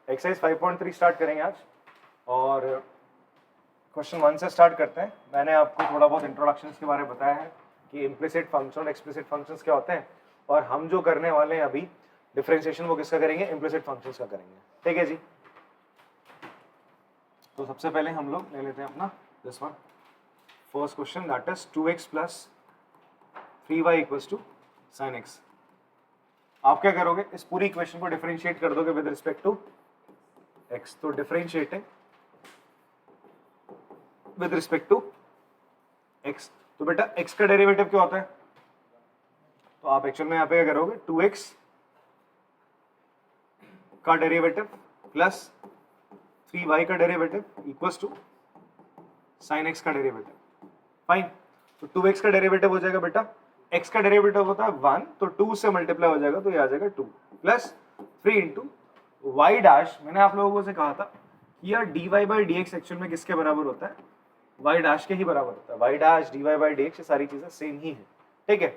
Exercise 5.3 start करेंगे आज और क्वेश्चन 1 से स्टार्ट करते हैं। मैंने आपको थोड़ा बहुत इंट्रोडक्शन के बारे में बताया है कि इम्प्लिसिट फंक्शन और एक्सप्लिसिट फंक्शंस क्या होते हैं, और हम जो करने वाले हैं अभी डिफरेंशिएशन वो किसका करेंगे, इम्प्लिसिट फंक्शंस का करेंगे। ठीक है जी। तो सबसे पहले हम लोग ले लेते हैं अपना this one first question, that is 2x plus 3y equals to sin x। आप क्या करोगे, इस पूरी इक्वेशन को डिफरेंशिएट कर दोगे विद रिस्पेक्ट टू x। तो differentiating with respect to x, तो बेटा x का डेरिवेटिव क्या होता है, तो आप एक्चुअल में यहाँ पे क्या करोगे, 2x का डेरिवेटिव प्लस 3y का derivative equals to sin x का डेरिवेटिव। फाइन, तो 2x का डेरिवेटिव हो जाएगा बेटा, x का डेरिवेटिव होता है 1, तो 2 से मल्टीप्लाई हो जाएगा तो ये आ जाएगा 2 प्लस 3 इंटू वाई डैश। मैंने आप लोगों से कहा था कि यार dy by d x actual में किसके बराबर होता है, वाई डैश के ही बराबर होता है। Y dash dy by d x, ये सारी चीजें सेम ही है। ठीक है,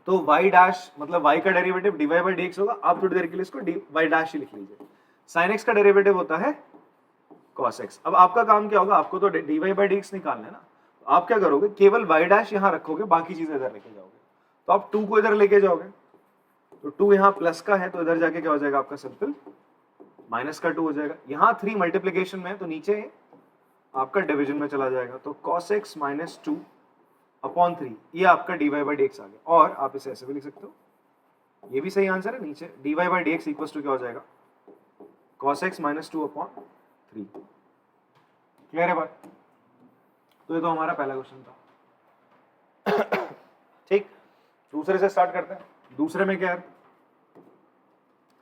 तो वाई डैश मतलब y का derivative dy by d x होगा। आप थोड़ी देर के लिए इसको वाई डैश ही लिख लीजिए। sin x का डेरिवेटिव होता है cos x। अब आपका काम क्या होगा, आपको तो dy बाई डी एक्स निकालना है ना, तो आप क्या करोगे, केवल y डैश यहाँ रखोगे, बाकी चीजें इधर लेके जाओगे। तो आप 2 को इधर लेके जाओगे, तो 2 यहाँ प्लस का है, तो इधर जाके क्या हो जाएगा आपका सिंपल माइनस का 2 हो जाएगा। यहाँ 3 मल्टीप्लीकेशन में है, तो नीचे आपका डिवीजन में चला जाएगा, तो cos x माइनस 2 अपॉन 3, ये आपका dy बाई डी एक्स आ गया। और आप इसे ऐसे भी लिख सकते हो, ये भी सही आंसर है। नीचे dy by d x equal to क्या हो जाएगा, cos x minus 2 upon 3। Clear है बात? तो ये तो हमारा पहला क्वेश्चन था। ठीक, दूसरे से स्टार्ट करते हैं। दूसरे में क्या है,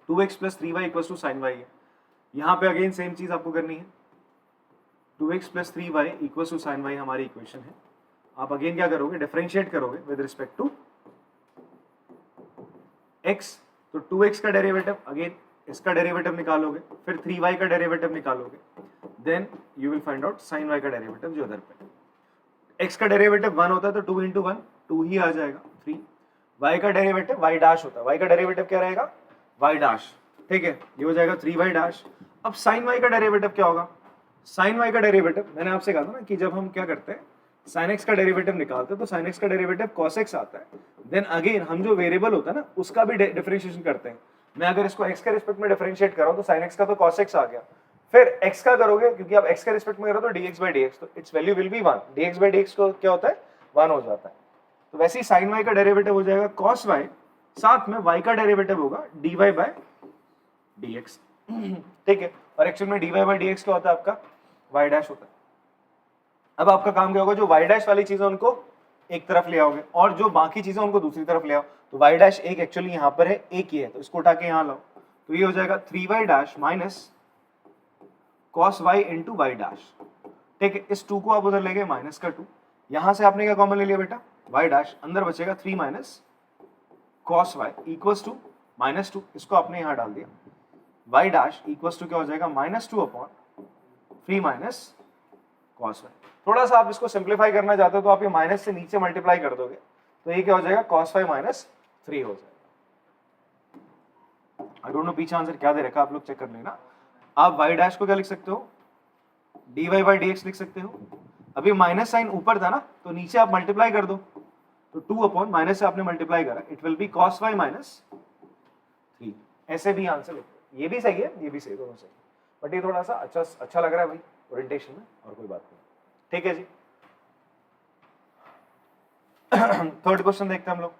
2x plus 3y equal to sine y है। यहाँ पे अगेन सेम चीज आपको करनी है, 2x plus 3y equal to sine y हमारी इक्वेशन है। आप अगेन क्या करोगे, डिफरेंशिएट करोगे विद रिस्पेक्ट टू x। तो 2x का डेरिवेटिव, अगेन इसका डेरिवेटिव निकालोगे, फिर 3y का डेरिवेटिव निकालोगे, then you will find out sin y का डेरिवेटिव जो इधर पे। x का डेरिवेटिव 1 होता है, तो 2 इंटू 1 2 ही आ जाएगा 3। y का डेरिवेटिव y डैश होता है, y का डेरिवेटिव क्या रहेगा, y डैश। ठीक है, ये हो जाएगा 3y डैश। अब sin y का डेरिवेटिव क्या होगा, sin y का डेरिवेटिव मैंने आपसे कहा था ना कि जब हम क्या करते हैं sin x का डेरिवेटिव निकालते हैं, तो sin x का डेरिवेटिव cos x आता है। देन अगेन हम जो वेरिएबल होता है ना उसका भी डिफरेंशिएशन करते हैं। मैं अगर इसको x के रिस्पेक्ट में डिफरेंशिएट कर रहा हूं, तो sin x का तो cos x आ गया, फिर x का करोगे, क्योंकि आप x के रिस्पेक्ट में करो तो dx बाई dx, तो it's value will be 1। dx by dx को क्या होता है, 1 हो जाता है। तो वैसे ही sin y का डेरिवेटिव हो जाएगा cos y, साथ में y का डेरिवेटिव होगा dy बाई dx। ठीक है, और एक्चुअल में dy बाई dx क्या होता है आपका, y डैश होता है। अब आपका काम क्या होगा, जो y डैश वाली चीजें उनको एक तरफ ले आओगे और जो बाकी चीजें उनको दूसरी तरफ ले आओ। तो y डैश एक एक्चुअली यहाँ पर है, एक ही है, तो इसको उठा के यहाँ लाओ, तो ये हो जाएगा 3y dash minus cos y into y dash. ठीक है, इस 2 को आप उधर ले गए, माइनस का 2, यहां से आपने क्या कॉमन ले लिया बेटा, y डैश, अंदर बचेगा 3 minus cos y equals to minus 2, इसको आपने यहां डाल दिया, y डैश इक्वल्स टू क्या हो जाएगा, minus 2 upon 3 minus cos y। थोड़ा सा आप इसको सिंप्लीफाई करना चाहते हो तो आप ये माइनस से नीचे मल्टीप्लाई कर दोगे, तो ये क्या हो जाएगा, cos y माइनस 3 हो जाएगा। आई डोंट नो पीछे आंसर क्या दे रखा, आप लोग चेक कर लेना। आप y डैश को क्या लिख सकते हो, dy बाई dx लिख सकते हो। अभी माइनस साइन ऊपर था ना, तो नीचे आप मल्टीप्लाई कर दो, तो 2 अपॉन माइनस से आपने मल्टीप्लाई करा, it will B cos y minus 3। ऐसे भी आंसर लिखो, ये भी सही है, ये भी सही, दोनों सही, बट ये थोड़ा सा अच्छा लग रहा है भाई ओरिएंटेशन में, और कोई बात नहीं। ठीक है जी। थर्ड क्वेश्चन देखते हैं हम लोग।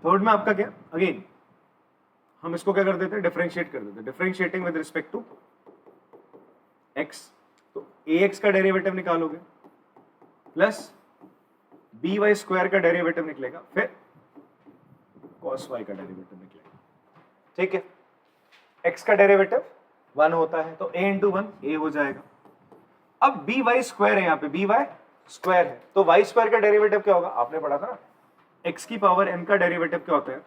थर्ड में आपका क्या, अगेन हम इसको क्या कर देते हैं, डिफरेंशिएट कर देते हैं। Differentiating with respect to x, तो ax का डेरिवेटिव निकालोगे प्लस by स्क्वायर का डेरिवेटिव निकलेगा, फिर cos y का डेरिवेटिव निकलेगा। ठीक है, x का डेरिवेटिव 1 होता है, तो a इंटू 1 a हो जाएगा। अब by स्क्वायर है, यहाँ पे by स्क्वायर है, तो y स्क्वायर का डेरिवेटिव क्या होगा, आपने पढ़ा था ना, x की पावर m का डेरिवेटिव क्या होता है,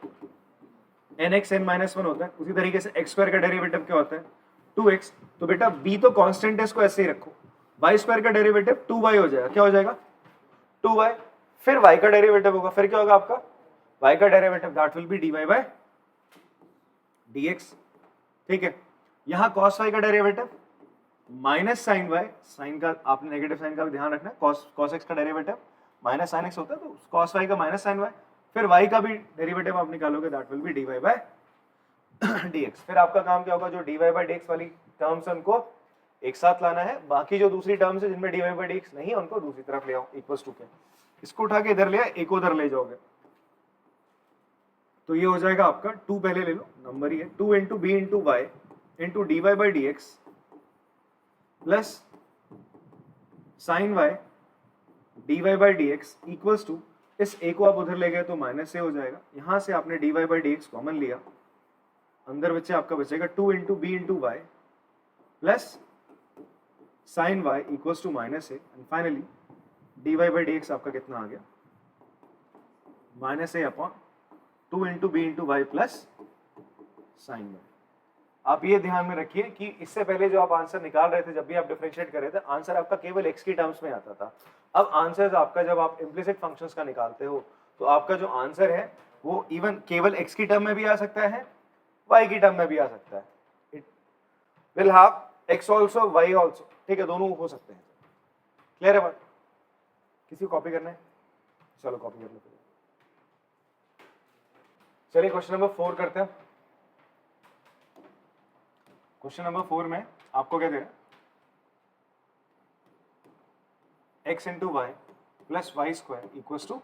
nx n माइनस 1 होता है। उसी तरीके से x स्क्वायर का डेरिवेटिव क्या होता है, 2x। तो बेटा b तो कांस्टेंट है, इसको ऐसे ही रखो, y स्क्वायर का डेरिवेटिव 2y हो जाएगा, क्या हो जाएगा, 2y। फिर y का डेरिवेटिव होगा, फिर क्या होगा आपका y का derivative, that will be dy bye dx। ठीक है, यहां cos y का derivative minus sine y, sine का आपने नेगेटिव साइन का भी ध्यान रखना है, cos x का डेरिवेटिव माइनस साइन x होता है, तो cos y का माइनस साइन y, फिर y का भी डेरिवेटिव आप निकालोगे, that will be dy bye dx। फिर आपका काम क्या होगा, जो dy बाय dx वाली टर्म्स है उनको एक साथ लाना है, बाकी जो दूसरी टर्म्स है जिनमें dy बाय dx नहीं है उनको दूसरी तरफ ले आओ, इक्वल्स टू के, इसको उठा के इधर ले आए, एक उधर ले जाओगे, तो ये हो जाएगा आपका 2 पहले ले लो, नंबर ही है, 2 into b into y into d y by d x plus sine y d y by d x equals to, इस ए को आप उधर ले गए तो माइनस से हो जाएगा, यहां से आपने d y by d x common लिया, अंदर बच्चे आपका बचेगा 2 into b into y plus sine y equals to minus a, and finally d y by d x आपका कितना आ गया, minus a upon 2 into b into y plus sine y. आप ये ध्यान में रखिए कि इससे पहले जो आप आंसर निकाल रहे थे, जब भी आप डिफरेंशिएट कर रहे थे, आंसर आपका केवल x की टर्म्स में आता था। अब आंसर आपका जब आप इम्प्लिसिट फंक्शंस का निकालते हो तो आपका जो आंसर है वो इवन केवल x की टर्म में भी आ सकता है, y की टर्म में भी आ सकता है, it will have x also y also, ठीक है, दोनों हो सकते हैं। क्लियर है बात? किसी को कॉपी करना है? चलो कॉपी कर लो। चलिए क्वेश्चन नंबर 4 करते हैं। क्वेश्चन नंबर 4 में आपको क्या दे रहा है, x into y plus y square equals to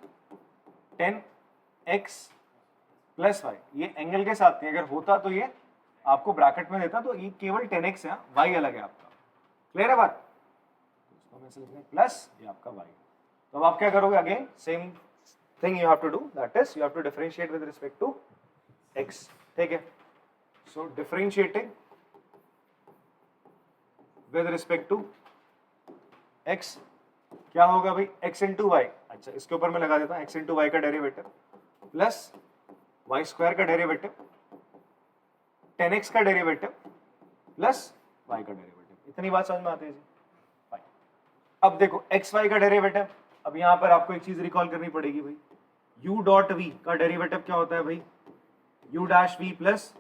10x plus y, ये एंगल के साथ नहीं, अगर होता तो ये आपको ब्रैकेट में देता, तो ये केवल 10x है, y अलग है आपका। क्लियर है बात? इसको मैं ऐसे लिख रहा हूं प्लस ये आपका y। तो अब आप क्या करोगे, again same thing you have to do, that is you have to differentiate with respect to x। ठीक है, so differentiating with respect to x क्या होगा भाई, x इंटू वाई, अच्छा इसके ऊपर मैं लगा देता हूं x इंटू वाई का डेरिवेटिव प्लस वाई स्क्वायर का डेरिवेटिव 10x का डेरिवेटिव प्लस y का डेरिवेटिव। इतनी बात समझ में आती है जी? फाइन। अब देखो xy का डेरिवेटिव, अब यहां पर आपको एक चीज रिकॉल करनी पड़ेगी भाई, u डॉट v का डेरिवेटिव क्या होता है भाई, u dash v plus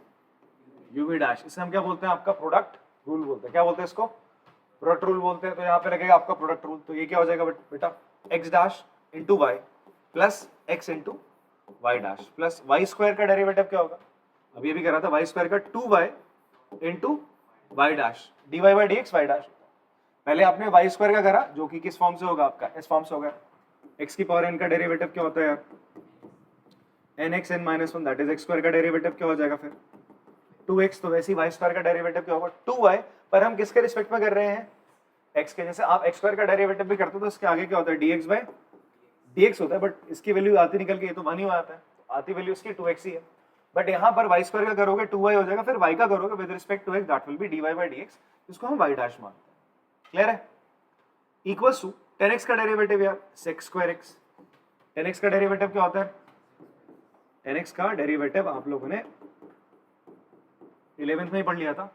uv dash, इसे हम क्या बोलते हैं, आपका प्रोडक्ट रूल बोलते हैं। क्या बोलते हैं इसको? प्रोडक्ट रूल बोलते हैं। तो यहाँ पे लगेगा आपका प्रोडक्ट रूल, तो ये क्या हो जाएगा बेटा, x dash into y plus x into y dash plus y square का डेरिवेटिव क्या होगा, अब ये भी कह रहा था, वाई स्क्वायर का 2y into y dash d y by d x y dash. पहले आपने वाई स्क्वायर का करा, जो कि किस फॉर्म से होगा आपका, इस फॉर्म से होगा, x की पावर n का डेरिवेटिव क्या होता है यार, nx n minus 1, that is x square का डेरिवेटिव क्या हो जाएगा फिर 2x, तो वैसे ही y स्क्वायर का डेरिवेटिव क्या होगा 2y, पर हम किसके रिस्पेक्ट में कर रहे हैं, x के। जैसे आप x स्क्वायर का डेरिवेटिव भी करते हो तो इसके आगे क्या होता है, dx बाय dx होता है, बट इसकी वैल्यू आती निकल के ये तो 1 ही आता है, आती वैल्यू इसकी 2x ही है, बट यहाँ पर y स्क्वायर का करोगे 2y हो जाएगा, फिर y का करोगे with respect to x, that will be dy bye dx, इसको हम y डैश मानते हैं। क्लियर है? इक्वल्स टू 10x का डेरिवेटिव यार sec स्क्वायर x, 10x का डेरिवेटिव क्या होता है, 10x का डेरिवेटिव आप लोगों ने 11th में ही पढ़ लिया था,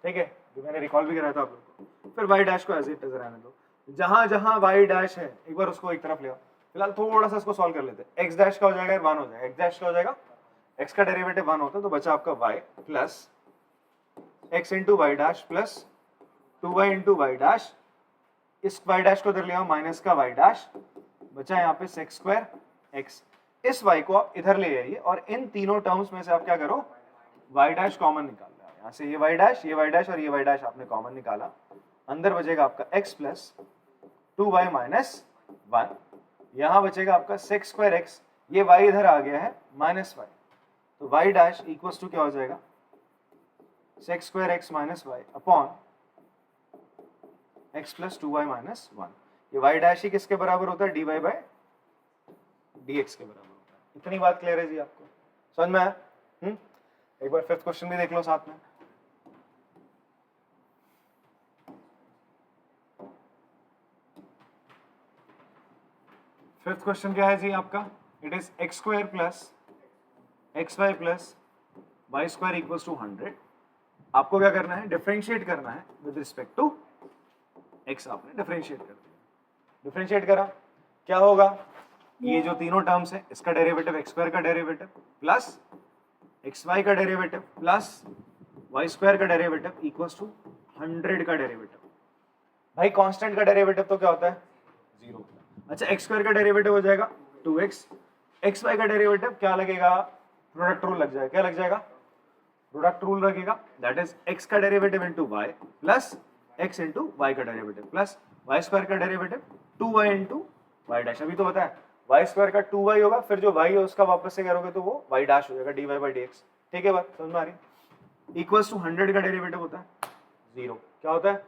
ठीक है, जो मैंने रिकॉल भी कराया था आप लोगों को। फिर y डैश को एज इट इज रहने दो, जहां जहां y डैश है एक बार उसको एक तरफ ले आओ। फिलहाल थोड़ा सा इसको सॉल्व कर लेते हैं। x डैश का हो जाएगा 1 हो जाएगा, x डैश का हो जाएगा, x का डेरिवेटिव 1 होता है, तो बचा आपका y plus x into y dash plus 2y into y dash, इस y डैश को इधर ले आओ, माइनस का y डैश, बचा यहाँ पे sec स्क्वायर x। इस y को आप इधर ले आइए और इन तीनों टर्म्स में से आप क्या करो, y डैश कॉमन निकाल लो, यहाँ से ये y डैश, ये y डैश और ये y डैश आपने कॉमन निकाला, अंदर बचेगा आपका x प्लस 2y माइनस 1, यहाँ बचेगा आपका sec स्क्वायर x, ये y इधर आ गया है माइनस y, तो y डैश इक्वल्स टू क्या हो जाएगा, sec square x minus y upon x plus 2y minus 1। ये y डैश ही किसके बराबर होता है, dy बाय dx के बराबर होता है। इतनी बात क्लियर है जी आपको, समझ में आया? एक बार फिफ्थ क्वेश्चन भी देख लो साथ में। फिफ्थ क्वेश्चन क्या है जी आपका, it is x square plus xy plus y square equals to 100। आपको क्या करना है, डिफरेंशिएट करना है विद रिस्पेक्ट टू x। आपने डिफरेंशिएट कर दिया, डिफरेंशिएट करा, क्या होगा, ये जो तीनों टर्म्स है इसका डेरिवेटिव एक्स स्क्वायर का डेरिवेटिव प्लस एक्स वाई का डेरिवेटिव प्लस वाई स्क्वायर का डेरिवेटिव इक्वल्स टू 100 का डेरिवेटिव। भाई कांस्टेंट का डेरिवेटिव तो क्या होता है 0। अच्छा एक्स स्क्वायर का डेरिवेटिव हो जाएगा 2x, एक्स वाई का डेरिवेटिव क्या लगेगा, प्रोडक्ट रूल लग जाएगा। क्या लग जाएगा, प्रोडक्ट रूल लगेगा, दैट इज एक्स का derivative into y plus x into y का डेरिवेटिव प्लस वाई स्क्वायर का derivative 2y into y dash. अभी तो पता है वाई स्क्वायर का 2y होगा, फिर जो y है उसका वापस से करोगे तो वो y डैश हो जाएगा dy बाई dx। ठीक है, बात समझ में आ रही है। इक्वल्स टू 100 का डेरिवेटिव होता है 0। क्या होता है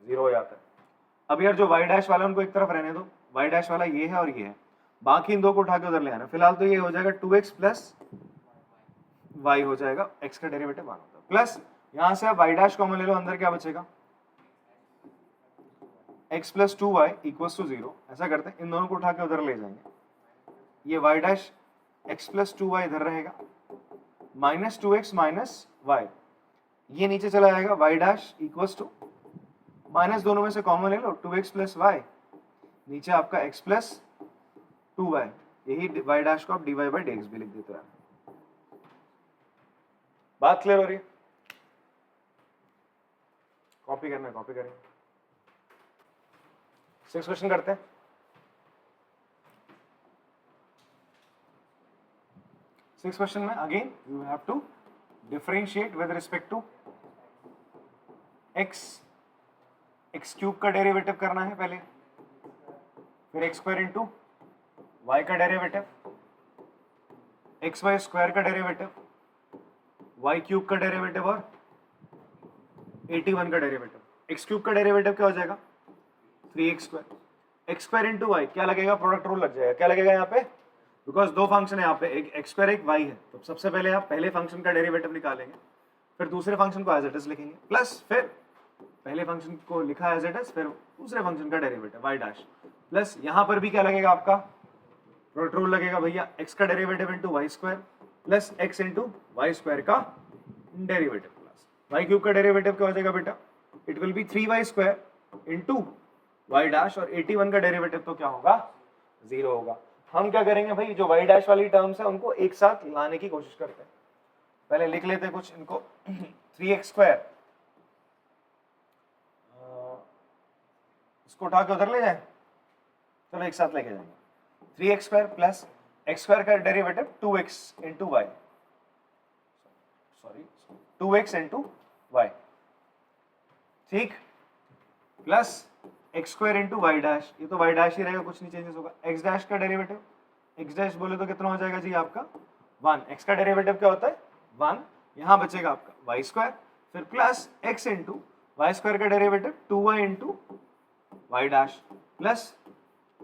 0 हो जाता है। अब यार जो y डैश वाला उनको एक तरफ रहने दो, y डैश वाला ये है और ये है, बाकी इन दो को उठा के उधर ले आना। फिलहाल तो ये हो जाएगा 2x प्लस y हो जाएगा, x का डेरिवेटिव 1 होता है प्लस यहां से आप y डैश कॉमन ले लो, अंदर क्या बचेगा x plus 2y equals to 0। ऐसा करते हैं इन दोनों को उठा के उधर ले जाएंगे, ये y dash x plus 2y इधर रहेगा माइनस 2x माइनस y, ये नीचे चला जाएगा y dash equals to minus दोनों में से कॉमन ले लो 2x प्लस y, नीचे आपका x प्लस 2y, यही y डैश को आप dy बाई dx भी लिख देते हैं। बात क्लियर हो रही है, कॉपी करना है कॉपी करें। 6 क्वेश्चन करते हैं। सिक्स क्वेश्चन में again you have to differentiate with respect to x, x cube का डेरिवेटिव करना है पहले, फिर एक्स स्क्वायर इंटू वाई का डेरिवेटिव, एक्स वाई स्क्वायर का डेरिवेटिव, वाई क्यूब का डेरिवेटिव और 81 का डेरिवेटिव। एक्स क्यूब का डेरिवेटिव क्या हो जाएगा 3x square, x square into y क्या लगेगा, प्रोडक्ट रूल लग जाएगा। क्या लगेगा यहाँ पे, बिकॉज दो फंक्शन है यहाँ पे, एक एक्स स्क्वायर एक वाई है, तो सबसे पहले आप पहले फंक्शन का डेरिवेटिव निकालेंगे, फिर दूसरे फंक्शन को एज इट इज लिखेंगे, प्लस फिर पहले फंक्शन को लिखा एज इट इज, फिर दूसरे फंक्शन का डेरिवेटिव वाई डैश, प्लस यहाँ पर भी क्या लगेगा आपका प्रोडक्ट रूल लगेगा भैया, एक्स का derivative into y square plus x into y square का डेरिवेटिव प्लस वाई क्यूब का डेरिवेटिव क्या हो जाएगा बेटा, it will be 3y square into y dash, और 81 का डेरिवेटिव तो क्या होगा 0 होगा। हम क्या करेंगे भाई, जो वाई डैश वाली टर्म्स है उनको एक साथ लाने की कोशिश करते हैं। पहले लिख लेते हैं कुछ इनको 3x स्क्वायर, इसको उठा के उधर ले जाए, चलो एक साथ लेके जाएंगे। 3x square plus x square का derivative 2x into y, sorry 2x into y, ठीक, plus x square into y dash, ये तो वाई डैश ही रहेगा, कुछ नहीं चेंजेस होगा। एक्स डैश का डेरिवेटिव, एक्स डैश बोले तो कितना हो जाएगा जी आपका 1, एक्स का डेरिवेटिव क्या होता है 1, यहाँ बचेगा आपका वाई स्क्वायर, फिर plus x into y square का derivative 2y into y dash plus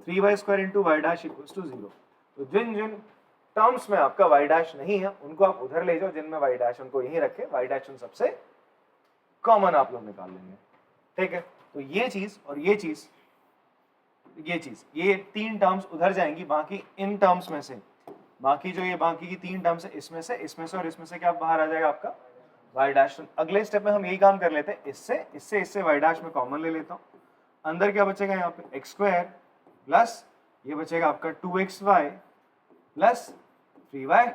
3y square into y dash equals to 0। तो जिन जिन टर्म्स में आपका वाई डैश नहीं है उनको आप उधर ले जाओ, जिनमें वाई डैश उनको यहीं रखे, वाई डैश उन सबसे कॉमन आप लोग निकाल लेंगे। ठीक है, तो ये चीज और ये चीज, ये तीन टर्म्स उधर जाएंगी, बाकी इन टर्म्स में से, बाकी जो ये बाकी की तीन टर्म्स है इसमें से और इसमें से क्या बाहर आ जाएगा आपका वाई डैश। अगले स्टेप में हम यही काम कर लेते हैं, इससे वाई डैश में कॉमन ले लेता हूँ, अंदर क्या बचेगा यहाँ पे एक्स स्क्वायर प्लस ये बचेगा आपका 2xy प्लस 3y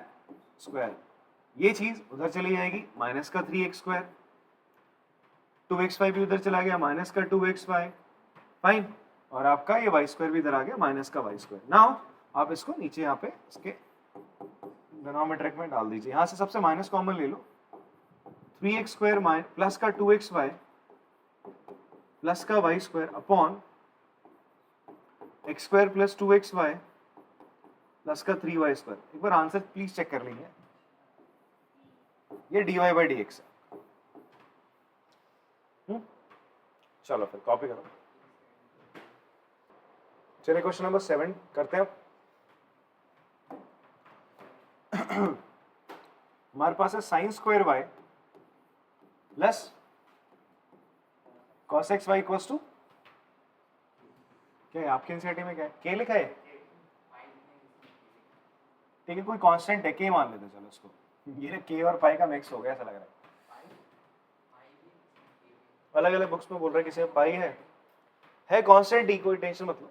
स्क्वायर, ये चीज उधर चली जाएगी, माइनस का 3x स्क्वायर, 2xy भी उधर चला गया, माइनस का 2xy, फाइन, और आपका ये y स्क्वायर भी इधर आ गया, माइनस का y स्क्वायर। नाउ आप इसको नीचे यहाँ पे इसके डिनोमिनेटर में डाल दीजिए, यहाँ से सबसे माइनस कॉमन ले लो, 3x स्क्वायर प्लस का 2xy प्लस का y square upon x square plus 2xy plus का 3y स्क्वायर। एक बार आंसर प्लीज चेक कर लेंगे, ये dy बाई dx है। चलो फिर कॉपी करो, चलिए क्वेश्चन नंबर 7 करते हैं। हमारे पास है sine square y plus cos x y equals to, क्या है आपके एनसीईआरटी में, क्या है k लिखा है, ठीक है, कोई कांस्टेंट है k मान लेते हैं, चलो इसको, ये k और पाई का मिक्स हो गया ऐसा लग रहा है, अलग अलग बुक्स में बोल रहा है किसी में पाई है कांस्टेंट ही, कोई टेंशन मत लो।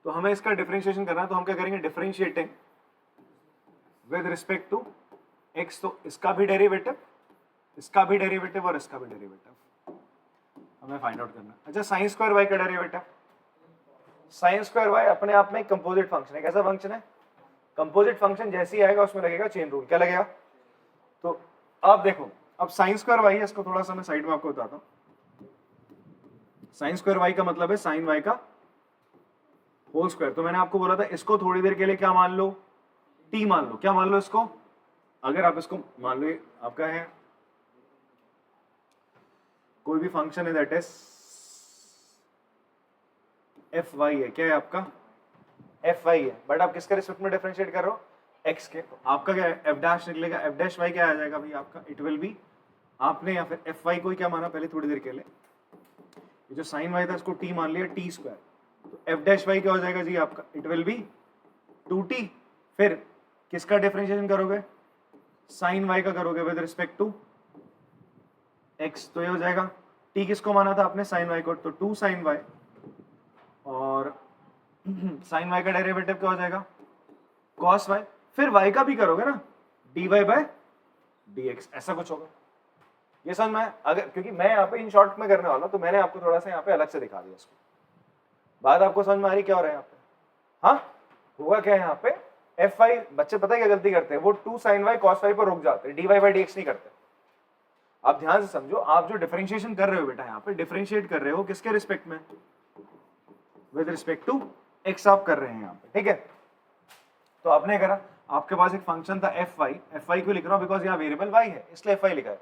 तो हमें इसका डिफरेंशिएशन करना है, तो हम क्या करेंगे, differentiating with respect to x, तो इसका भी डेरिवेटिव, इसका भी डेरिवेटिव और इसका भी डेरिवेटिव हमें फाइंड आउट करना है। अच्छा, साइन स्क्वायर y का डेरिवेटिव, साइन स्क्वायर y अपने आप में एक कंपोजिट फंक्शन है। कैसा फंक्शन है? कंपोजिट फंक्शन जैसे ही आएगा उसमें लगेगा चेन रूल। क्या लगेगा? तो अब देखो, अब साइन स्क्वायर y है, इसको थोड़ा सा मैं साइड में आपको बताता हूं। साइन स्क्वायर y का मतलब है साइन y का होल स्क्वायर। तो मैंने आपको बोला था इसको थोड़ी देर के लिए क्या मान लो, t मान लो। क्या मान लो इसको? अगर आप इसको मान लो आपका है कोई भी फंक्शन है दैट इज एफ वाई है। क्या है आपका? एफ वाई है, बट आप किसके रिस्पेक्ट में डिफरेंशिएट कर रहे हो? एक्स के। तो आपका क्या है? एफ डैश निकलेगा। एफ डैश वाई क्या आ जाएगा भाई आपका? इट विल बी, आपने या फिर एफ वाई को ही क्या माना पहले थोड़ी देर के लिए, ये जो साइन वाई था इसको टी मान लिया, टी स्क्वायर। तो एफ डैश वाई क्या हो जाएगा जी आपका? It will B 2t। फिर किसका डिफरेंशिएशन करोगे? साइन वाई का करोगे विद रिस्पेक्ट टू एक्स, तो ये हो जाएगा t किसको माना था आपने? साइन वाई को, तो 2 साइन वाई, और साइन वाई का डेरिवेटिव क्या हो जाएगा? Cos Y. फिर वाई का भी करोगे ना, dy बाय dx, ऐसा कुछ होगा। ये समझ में? अगर क्योंकि मैं यहाँ पे इन शॉर्ट में करने वाला हूं, तो मैंने आपको थोड़ा सा यहाँ पे अलग से दिखा दिया इसको। बात आपको समझ में आ रही क्या हो रहा है यहाँ पे? हाँ, होगा क्या यहाँ पे? एफ वाई, बच्चे पता है क्या गलती करते हैं? वो 2 साइन वाई कॉस वाई पर रुक जाते हैं, dy बाय dx नहीं करते। आप ध्यान से समझो, आप जो डिफरेंशिएशन कर रहे हो बेटा, यहाँ पे डिफरेंशिएट कर रहे हो किसके रिस्पेक्ट में? विद रिस्पेक्ट टू एक्स आप कर रहे हैं यहाँ पे, ठीक है। तो आपने करा, आपके पास एक फंक्शन था एफ वाई को लिख रहा हूँ बिकॉज यहाँ वेरिएबल वाई है इसलिए एफ वाई लिखा है,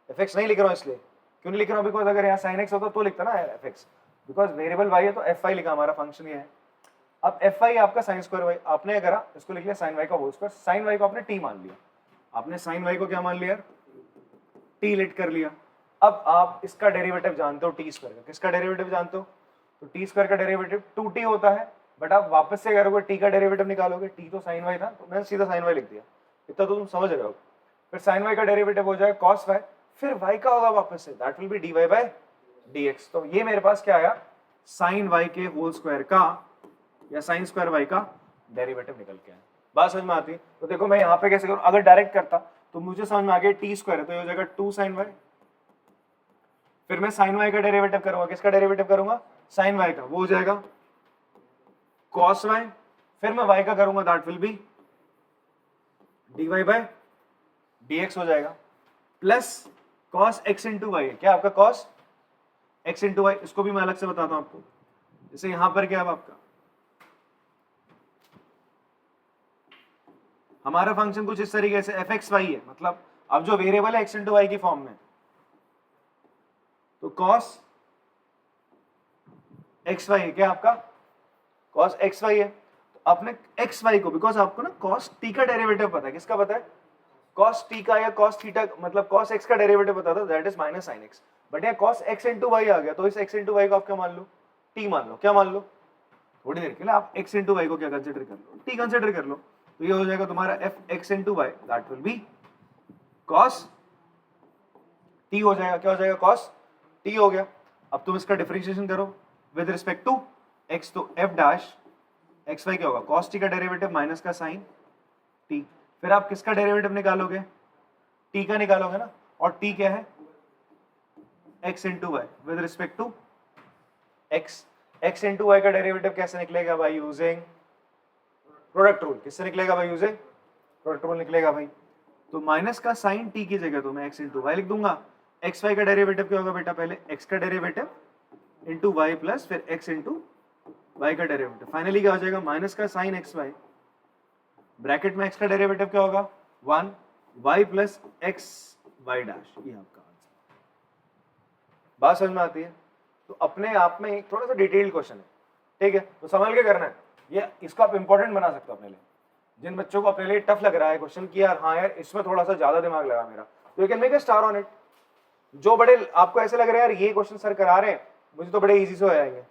एफ एक्स नहीं लिख रहा हूँ इसलिए। क्यों नहीं लिख रहा हूँ? बिकॉज अगर यहाँ साइन एक्स होता तो लिखता ना f x, because variable y है तो एफ वाई लिखा, हमारा फंक्शन ये है। अब एफ वाई आपका साइन स्क्वायर वाई, आपने करा इसको लिख लिया साइन वाई का होल स्क्वायर, साइन वाई को आपने टी मान लिया, आपने साइन वाई को क्या मान लिया? टी लेट कर लिया। अब आप इसका डेरिवेटिव जानते हो टी स्क्वायर का, किसका डेरिवेटिव जानते हो? तो टी स्क्वायर का डेरिवेटिव 2t होता है, बट आप वापस से करोगे टी का डेरिवेटिव निकालोगे, टी तो साइन वाई था तो मैंने सीधा साइन वाई लिख दिया, इतना तो तुम समझ रहे हो। फिर साइन वाई का डेरिवेटिव हो जाएगा कॉस वाई, फिर वाई का होगा वापस से, that will be d y by d x. तो ये मेरे पास क्या आया? साइन वाई के होल स्क्वायर का या साइन स्क्वायर वाई का डेरिवेटिव निकल के आया। बात समझ में आती है? तो देखो मैं यहाँ पे कैसे करूँ, अगर डायरेक्ट करता तो मुझे समझ में आ गया टी स्क्वायर है तो ये हो जाएगा 2 साइन वाई, फिर मैं साइन वाई का डेरिवेटिव करूंगा, किसका डेरिवेटिव करूंगा? साइन वाई का, वो हो जाएगा कॉस वाई, फिर मैं वाई का करूंगा, that will be d y by d x हो जाएगा, plus cos x into y है। क्या आपका कॉस एक्स इंटू वाई? इसको भी मैं अलग से बताता हूं आपको। जैसे यहां पर क्या है आपका, हमारा फंक्शन कुछ इस तरीके से एफ एक्स वाई है, मतलब अब जो वेरिएबल है एक्स इंटू वाई की फॉर्म में, तो कॉस एक्स वाई है। क्या आपका? कॉस एक्स वाई है। तो आपने एक्स वाई को, बिकॉज आपको ना कॉस टी का डेरिवेटिव पता है, किसका पता है? कॉस टी का या कॉस थीटा, मतलब कॉस एक्स का डेरिवेटिव पता था, that is minus sine x. But यहाँ कॉस एक्स इंटू वाई आ गया, तो इस एक्स इंटू वाई को आप क्या मान लो? टी मान लो। क्या मान लो? थोड़ी देर के लिए आप एक्स इंटू वाई को क्या कंसिडर कर लो? टी कंसिडर कर लो। तो ये हो जाएगा तुम्हारा f x into y, that will be cos t हो जाएगा। क्या हो जाएगा? कॉस टी हो गया। अब तुम इसका डिफरेंशिएशन करो विद रिस्पेक्ट टू एक्स, तो एफ डैश एक्स वाई क्या होगा? कॉस टी का डेरिवेटिव माइनस का साइन टी, फिर आप किसका डेरिवेटिव निकालोगे? टी का निकालोगे ना, और टी क्या है? X into y with respect to x. X into y का डेरिवेटिव कैसे निकलेगा? By using product rule. किससे निकलेगा? बाय यूजिंग प्रोडक्ट रूल निकलेगा भाई। तो माइनस का साइन टी की जगह तो मैं एक्स इंटू वाई लिख दूंगा। एक्स वाई का डेरिवेटिव क्या होगा बेटा? पहले एक्स का डेरिवेटिव इंटू वाई प्लस फिर एक्स इंटू वाई का डेरिवेटिव, फाइनली क्या हो जाएगा? माइनस का साइन एक्स वाई, ब्रैकेट में एक्स का डेरिवेटिव क्या होगा? 1 y plus x y dash. ये आपका आंसर। बात समझ में आती है? तो अपने आप में एक थोड़ा सा डिटेल्ड क्वेश्चन है, ठीक है, तो संभल के करना है ये। इसको आप इंपॉर्टेंट बना सकते हो अपने लिए। जिन बच्चों को अपने लिए टफ लग रहा है क्वेश्चन कि यार हाँ यार इसमें थोड़ा सा ज्यादा दिमाग लगा मेरा, तो you can make a star on it. जो बड़े आपको ऐसे लग रहा है यार ये क्वेश्चन सर करा रहे हैं, मुझे तो बड़े इजी से हो जाएंगे,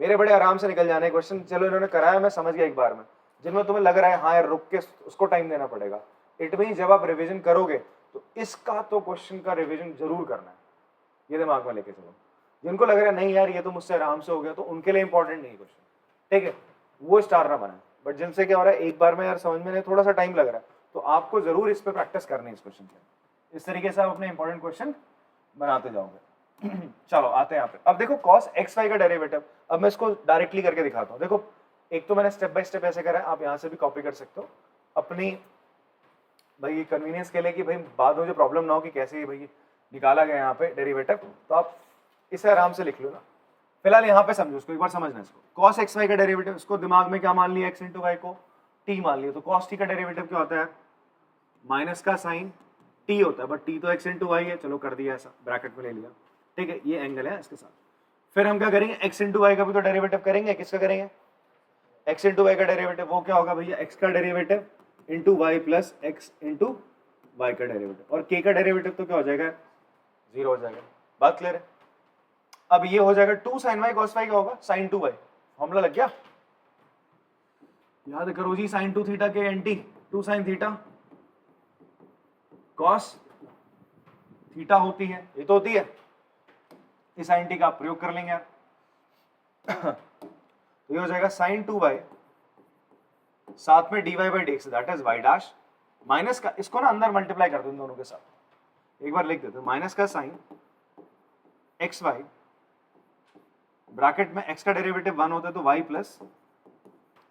मेरे बड़े आराम से निकल जाने क्वेश्चन, चलो इन्होंने कराया मैं समझ गया एक बार में, जिनमें तुम्हें लग रहा है हाँ यार रुक के उसको टाइम देना पड़ेगा, इट मीन जब आप रिवीजन करोगे तो इसका तो क्वेश्चन का रिवीजन जरूर करना है, ये दिमाग में लेके चलो। जिनको लग रहा है नहीं यार ये तो मुझसे आराम से हो गया, तो उनके लिए इंपॉर्टेंट नहीं क्वेश्चन, ठीक है। वो स्टार ना बनाए। बट जिनसे क्या हो रहा है एक बार में यार समझ में नहीं, थोड़ा सा टाइम लग रहा है, तो आपको जरूर इस पे प्रैक्टिस करनी है इस क्वेश्चन पे। इस तरीके से आप अपने इंपॉर्टेंट क्वेश्चन बनाते जाओगे। चलो आते हैं यहाँ पे। अब देखो cos xy का डेरिवेटिव, अब मैं इसको डायरेक्टली करके दिखाता हूँ। देखो एक तो मैंने स्टेप बाय स्टेप ऐसे करा है, आप यहाँ से भी कॉपी कर सकते हो अपनी भाई कन्वीनियंस के लिए, कि भाई बाद में जो प्रॉब्लम ना हो कि कैसे भाई निकाला गया यहाँ पे डेरिवेटिव, तो आप इसे आराम से लिख लो ना। फिलहाल यहाँ पे समझो, इसको एक बार समझना। इसको cos xy का डेरिवेटिव, इसको दिमाग में क्या मान लिया, x इंटू वाई को t मान लिया, तो cos t का डेरिवेटिव क्या होता है, माइनस का साइन t होता है, बट t तो x इंटू वाई है, चलो कर दिया ऐसा, ब्रैकेट में ले लिया, ठीक है, ये एंगल है इसके साथ। फिर हम क्या करेंगे, x इंटू वाई का भी तो डेरिवेटिव करेंगे, किसका करेंगे, x इंटू वाई का डेरिवेटिव, वो क्या होगा भैया, x का derivative into y plus x into y का डेरिवेटिव, और k का डेरिवेटिव तो क्या हो जाएगा, 0 हो जाएगा। बात क्लियर है। अब ये हो जाएगा 2 sin y cos y का होगा sin 2y, फॉर्मूला लग गया, याद करो जी, sin 2 थीटा के anti 2 sin theta cos theta होती है, ये तो होती है, इस sin t का आप प्रयोग कर लेंगे आप। तो ये हो जाएगा sin 2y साथ में dy by dx, that is y dash, minus का, इसको ना अंदर मल्टीप्लाई कर दो इन दोनों के साथ, एक बार लिख देते हैं, माइनस का sin xy ब्रैकेट में x का डेरिवेटिव 1 होता है तो y plus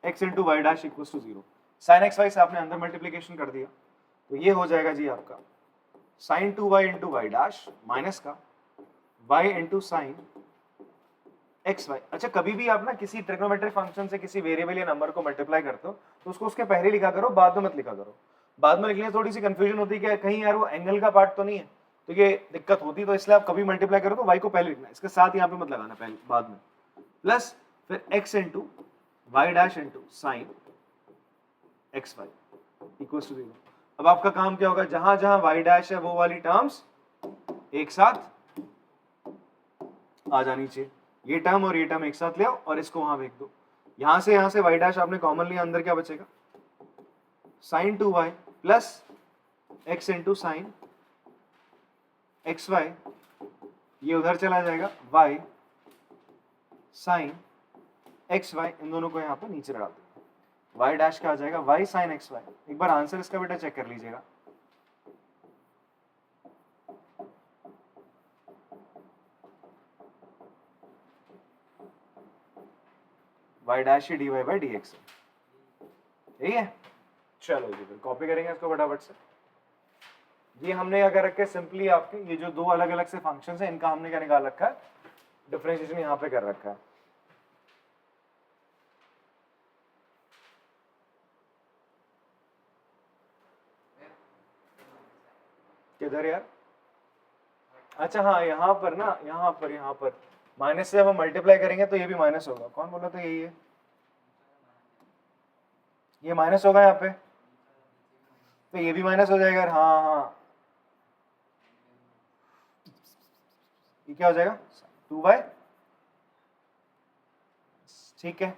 x into y dash equal to 0, sine x y से आपने अंदर मल्टीप्लीकेशन कर दिया, तो ये हो जाएगा जी आपका sine 2y into y dash minus का y into sine x y. अच्छा कभी भी आप ना किसी ट्रिग्नोमेट्रिक फंक्शन से किसी वेरिएबल या नंबर को मल्टीप्लाई करते हो तो उसको उसके पहले लिखा करो, बाद में मत लिखा करो। बाद में लिखने से थोड़ी सी कंफ्यूजन होती है कि कहीं यार वो एंगल का पार्ट तो नहीं है, तो ये दिक्कत होती है, तो इसलिए आप कभी मल्टीप्लाई करो तो y को पहले लिखना, इसके साथ यहाँ पे मत लगाना पहले, बाद में, प्लस फिर x into y dash into sine x y equal to 0। अब आपका काम क्या होगा, जहां जहां वाई डैश है वो वाली टर्म्स एक साथ आ जानी चाहिए, ये टर्म और ये टर्म एक साथ ले आओ और इसको वहां फेंक दो। यहां से वाई डैश आपने कॉमन लिया, अंदर क्या बचेगा, sine 2y plus x into sine x y, ये उधर चला जाएगा y साइन एक्स वाई, इन दोनों को यहाँ पे नीचे डाल दो, y डैश का आ जाएगा y साइन एक्स वाई। एक बार आंसर इसका बेटा चेक कर लीजिएगा, y dash he dy by dx है, ठीक है। चलो जी फिर कॉपी करेंगे इसको फटाफट से। ये हमने क्या कर रखा है, सिंपली आपके ये जो दो अलग अलग से फंक्शंस हैं इनका हमने क्या निकाल रखा है, डिफरेंशिएशन यहाँ पे कर रखा है। किधर यार, अच्छा हाँ यहाँ पर ना, यहाँ पर माइनस से जब हम मल्टीप्लाई करेंगे तो ये भी माइनस होगा, कौन बोला तो यही है, ये माइनस होगा यहाँ पे, तो ये भी माइनस हो जाएगा, हाँ हाँ, ये क्या हो जाएगा 2y, ठीक है।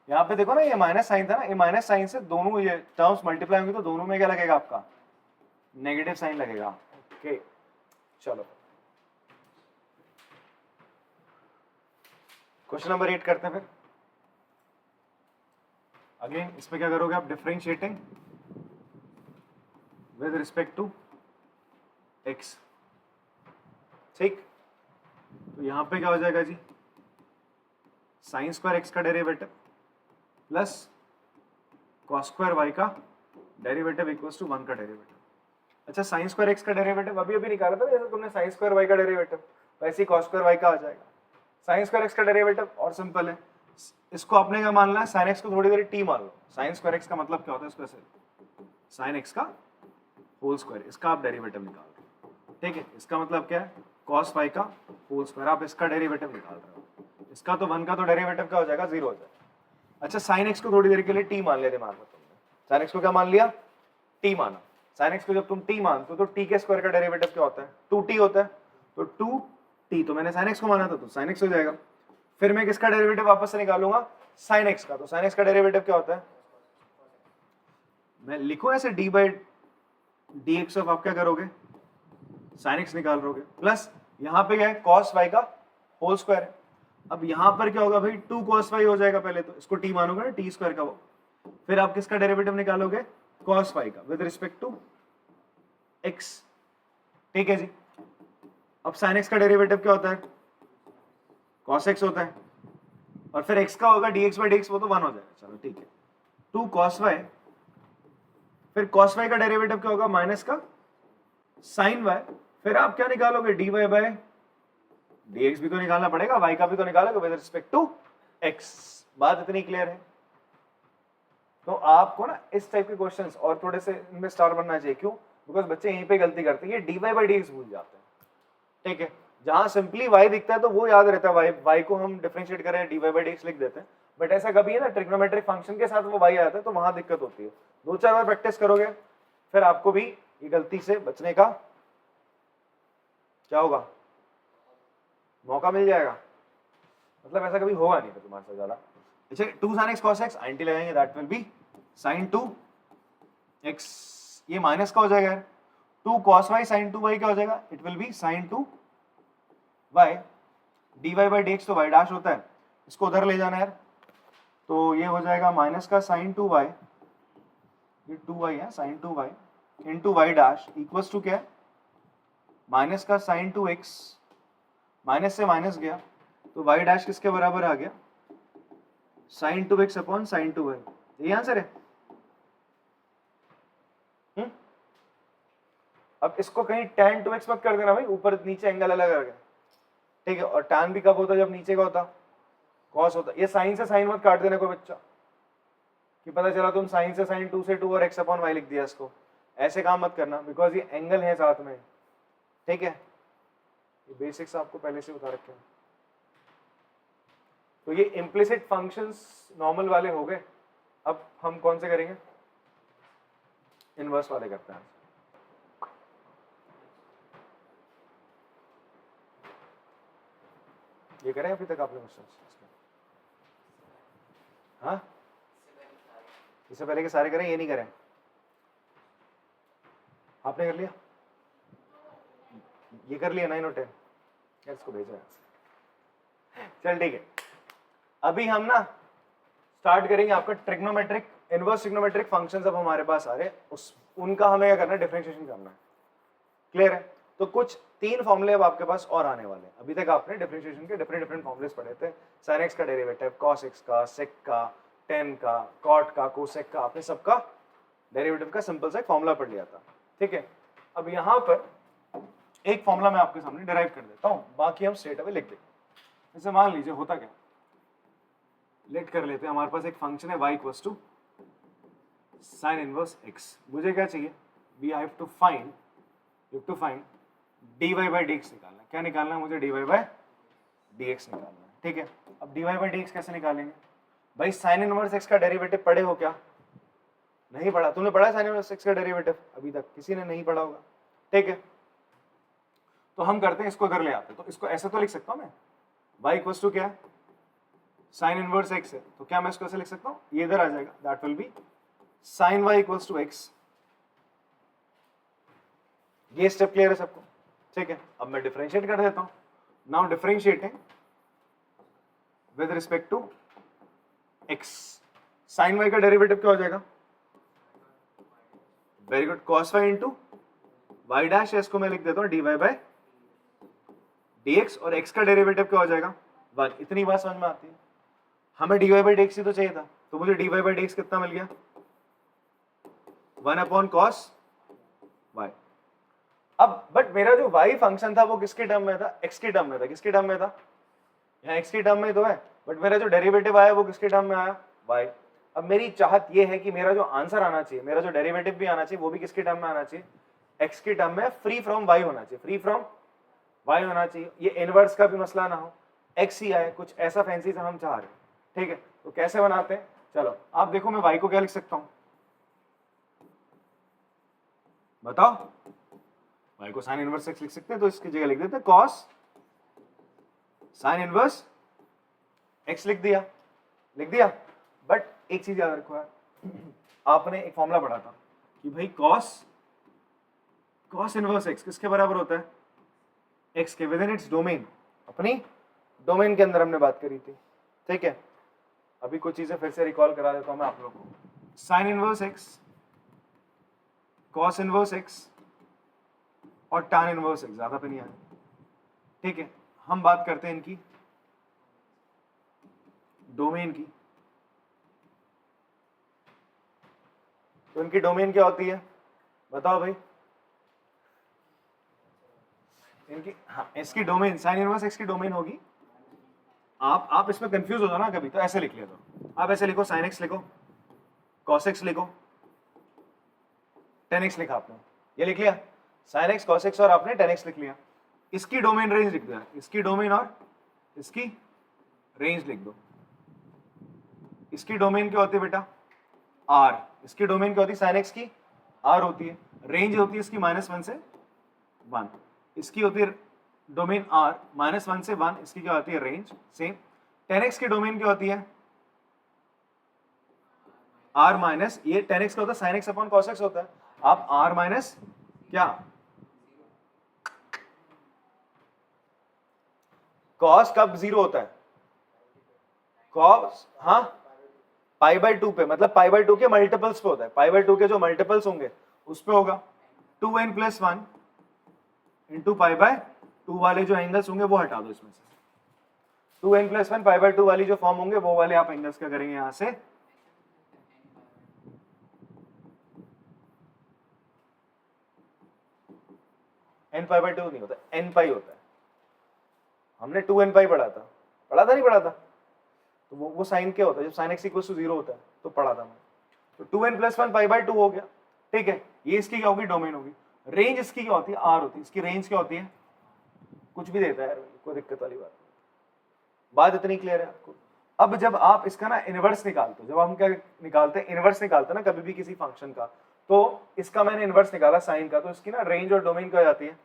यहाँ पे देखो ना, ये माइनस साइन था ना, ये माइनस साइन से दोनों ये टर्म्स मल्टीप्लाई होंगे तो दोनों में क्या लगेगा आपका, नेगेटिव साइन लगेगा, ओके। चलो क्वेश्चन नंबर 8 करते हैं फिर। अगेन इसमें क्या करोगे आप, differentiating with respect to x, ठीक। तो यहां पे क्या हो जाएगा जी, साइन स्क्वायर x का derivative plus cos square y का डेरिवेटिव इक्वल्स टू 1 का डेरिवेटिव। अच्छा साइन स्क्वायर x का डेरिवेटिव अभी अभी निकाला था जैसे तुमने साइन स्क्वायर y का डेरिवेटिव, वैसे ही कॉस स्क्वायर y का आ जाएगा। साइन स्क्वायर x का डेरिवेटिव और सिंपल है, इसको आपने क्या मानना है, साइन x को थोड़ी देर t मान लो। साइन स्क्वायर x का मतलब क्या होता है, इसको ऐसे साइन x का होल स्क्वायर, इसका आप डेरिवेटिव निकाल रहे हो, ठीक है। इसका मतलब क्या है, कॉस y का होल स्क्वायर, आप इसका डेरिवेटिव निकाल रहे हो, इसका तो 1 का तो डेरिवेटिव क्या हो जाएगा, 0 हो जाएगा। अच्छा साइन x को थोड़ी देर के लिए t मान लिया दिमाग में तुमने, साइन x को क्या मान लिया, t माना। साइन x को जब तुम t मानते हो तो t के स्क्वायर का डेरिवेटिव क्या होता है, 2t होता है, तो 2t, तो मैंने साइन x को माना था तो साइन x हो जाएगा। फिर मैं किसका डेरिवेटिव वापस से निकालूंगा, साइन x का, तो साइन x का डेरिवेटिव क्या होता है, मैं लिखूं ऐसे d बाई dx ऑफ, आप क्या करोगे साइन एक्स निकाल लोगे, प्लस यहाँ पे क्या है cos y का होल स्क्वायर है। अब यहाँ पर क्या होगा भाई 2 cos y हो जाएगा, पहले तो इसको t मानोगे ना, t स्क्वायर का वो, फिर आप किसका डेरिवेटिव निकालोगे cos y का विद रिस्पेक्ट टू x, ठीक है जी। अब sin x का डेरिवेटिव क्या होता है cos x होता है, और फिर x का होगा dx by dx, वो तो 1 हो जाएगा, चलो ठीक है। 2 cos y, फिर cos y का डेरिवेटिव क्या होगा माइनस का sin y, फिर आप क्या निकालोगे dy by dx भी तो निकालना पड़ेगा, y का भी तो निकालोगे विद रिस्पेक्ट टू x। बात इतनी क्लियर है? तो आपको ना इस टाइप के क्वेश्चंस और थोड़े से इनमें स्टार बनना चाहिए, क्यों? बिकॉज बच्चे यहीं पे गलती करते हैं, ये dy by dx भूल जाते हैं, ठीक है। जहां सिंपली y दिखता है तो वो याद रहता है, y को हम डिफरेंशिएट करें dy by dx लिख देते हैं, बट ऐसा कभी है ना ट्रिग्नोमेट्रिक फंक्शन के साथ वो y आता है तो वहां दिक्कत होती है। 2-4 बार प्रैक्टिस करोगे फिर आपको भी ये गलती से बचने का क्या होगा, मौका मिल जाएगा, मतलब ऐसा कभी होगा नहीं तुम्हारे साथ ज्यादा। अच्छा 2 sin x cos x आंटी लगाएंगे, that will be sin 2x, ये माइनस का हो जाएगा यार, 2 cos y sin 2y क्या हो जाएगा, it will be sin 2y, dy by dx तो y डैश होता है, इसको उधर ले जाना यार, तो ये हो जाएगा माइनस का sin 2y, ये 2y है sin 2y into y dash equals to क्या है माइनस का sin 2x, माइनस से माइनस गया तो y डैश किसके बराबर आ गया sin 2x upon sin 2y, यही आंसर है। अब इसको कहीं tan 2x मत कर देना भाई, ऊपर नीचे एंगल अलग आ गया, ठीक है। और tan भी कब होता है जब नीचे का होता cos होता। ये sin से sin मत काट देने को बच्चा, कि पता चला तुम sin से sin 2 से 2 और x अपॉन y लिख दिया, इसको ऐसे काम मत करना, बिकॉज ये एंगल है साथ में, ठीक है। ये बेसिक्स आपको पहले से बता रखे हैं। तो ये इम्प्लिसिट फंक्शंस नॉर्मल वाले हो गए, अब हम कौन से करेंगे, इनवर्स वाले करते हैं। ये करें अभी तक आपने क्वेश्चंस? हाँ, इससे पहले के सारे करें, ये नहीं करें? आपने कर लिया, ये कर लिया 9 और 10 यार, इसको भेजा चल ठीक है। अभी हम ना स्टार्ट करेंगे आपका ट्रिग्नोमेट्रिक इनवर्स ट्रिग्नोमेट्रिक फंक्शंस, अब हमारे पास आ रहे उस उनका हमें क्या करना है, डिफरेंशिएशन करना है, क्लियर है। तो कुछ 3 फॉर्मूले अब आपके पास और आने वाले हैं। अभी तक आपने डिफरेंशिएशन के डिफरेंट फॉर्मूलेस पढ़े थे, sin x का डेरिवेटिव, cos x का, sec का, tan का, cot का, cosec का, आपने सबका डेरिवेटिव का सिंपल सा एक फॉर्मूला पढ़ लिया था, ठीक है। अब यहाँ पर एक फॉर्मूला मैं आपके सामने डिराइव कर देता हूँ, बाकी हम स्ट्रेट अवे लिख देंगे। जैसे मान लीजिए होता क्या, लेट कर लेते हैं, हमारे पास एक फंक्शन है y equals to sin inverse x, मुझे क्या चाहिए, we have to find dy by dx निकालना है। क्या निकालना है मुझे, dy by dx निकालना है, ठीक है। अब dy by dx कैसे निकालेंगे भाई, sin इनवर्स x का डेरिवेटिव पढ़े हो क्या, नहीं पढ़ा? तुमने पढ़ा sin इनवर्स x का डेरिवेटिव? अभी तक किसी ने नहीं पढ़ा होगा, ठीक है। तो हम करते हैं, इसको इधर ले आते हैं, तो इसको ऐसे तो लिख सकता हूं मैं, y इक्वल्स टू क्या है sin इनवर्स x है, तो क्या मैं इसको ऐसे लिख सकता हूं, ये इधर आ जाएगा, that will be sin y equals to x। ये स्टेप क्लियर है सबको, ठीक है। अब मैं डिफरेंशिएट कर देता हूं, now differentiating with respect to x, sin y का डेरिवेटिव क्या हो जाएगा, very good, cos y into y dash, इसको मैं लिख देता हूं dy बाय dx, और x का डेरिवेटिव क्या हो जाएगा 1। इतनी बात समझ में आती है? हमें dy बाय dx ही तो चाहिए था, तो मुझे dy बाय dx कितना मिल गया, 1 अपॉन cos y। अब बट मेरा जो y फंक्शन था वो किसके टर्म में था, x के टर्म में था। किसके टर्म में था, यहाँ x के टर्म में तो है, बट मेरा जो डेरिवेटिव आया वो किसके टर्म में आया, y। अब मेरी चाहत ये है कि मेरा जो आंसर आना चाहिए, मेरा जो डेरिवेटिव भी आना चाहिए, वो भी किसके टर्म में आना चाहिए, x के टर्म में, फ्री फ्रॉम y होना चाहिए, फ्री फ्रॉम y होना चाहिए। ये इनवर्स का भी मसला ना हो, x ही आए, कुछ ऐसा फैंसी सा हम चाह रहे हैं, ठीक है। तो कैसे बनाते हैं, चलो आप देखो, मैं y को क्या लिख सकता हूं, बताओ। y को sin इनवर्स x लिख सकते हैं, तो इसकी जगह लिख देते हैं cos sin इनवर्स x, लिख दिया। बट एक चीज याद रखो यार, आपने एक फॉर्मूला पढ़ा था कि भाई कॉस इनवर्स एक्स किसके बराबर होता है? एक्स के, विद इन इट्स डोमेन, अपनी डोमेन के अंदर हमने बात करी थी, ठीक है। अभी कुछ चीजें फिर से रिकॉल करा देता हूं मैं आप लोगों को। Sign inverse x, cos inverse x और टैन इनवर्स एक्स, ज्यादा पे नहीं आया, ठीक है। हम बात करते हैं इनकी डोमेन की। तो इनकी डोमेन क्या होती है बताओ भाई? इनकी, हाँ, इसकी डोमेन साइन इनवर्स एक्स की डोमेन होगी, आप इसमें कंफ्यूज हो जाओ ना कभी, तो ऐसे लिख लिया तो आप ऐसे लिखो, साइन एक्स लिखो, कॉस एक्स लिखो, टेन एक्स लिखा आपने, ये लिख लिया, साइन एक्स कॉस एक्स और आपने टेन एक्स लिख लिया। इसकी डोमेन रेंज लिख दिया, इसकी डोमेन और इसकी रेंज लिख दो। इसकी डोमेन क्या होती है बेटा? आर। इसकी डोमेन क्या होती है? साइन एक्स की आर होती है, रेंज होती है इसकी -1 से 1। इसकी होती है डोमेन आर -1 से 1, इसकी क्या होती है? Range same. 10x की डोमेन क्या होती है? आर माइनस, ये 10x का होता है sine x upon cos x होता है, आप आर माइनस क्या कॉस कब 0 होता है? कॉस, हाँ, π/2 पे, मतलब π/2 के मल्टीपल्स पे होता है, π/2 के जो मल्टीपल्स होंगे उस पे होगा। 2n+1 इंटू π/2 वाले जो एंगल्स होंगे वो हटा दो इसमें से। 2n+1 π/2 वाली जो फॉर्म होंगे वो वाले आप एंगल्स क्या करेंगे यहां से? n π/2 नहीं होता, n π होता है। हमने 2n π पढ़ा था, नहीं पढ़ा था? तो वो साइन क्या होता है? जब साइन एक्स इक्वल टू 0 होता है तो पढ़ा था मैं। तो 2n+1 π/2 हो गया, ठीक है। ये इसकी क्या होगी? डोमेन होगी। रेंज इसकी क्या होती है? आर होती है। इसकी रेंज क्या होती है? कुछ भी देता है, कोई दिक्कत वाली बात इतनी क्लियर है आपको? अब जब आप इसका ना इनवर्स निकालते हो, जब हम क्या निकालते हैं? इनवर्स निकालते हैं ना कभी भी किसी फंक्शन का, तो इसका मैंने इनवर्स निकाला साइन का, तो इसकी ना रेंज और डोमेन क्या हो जाती है?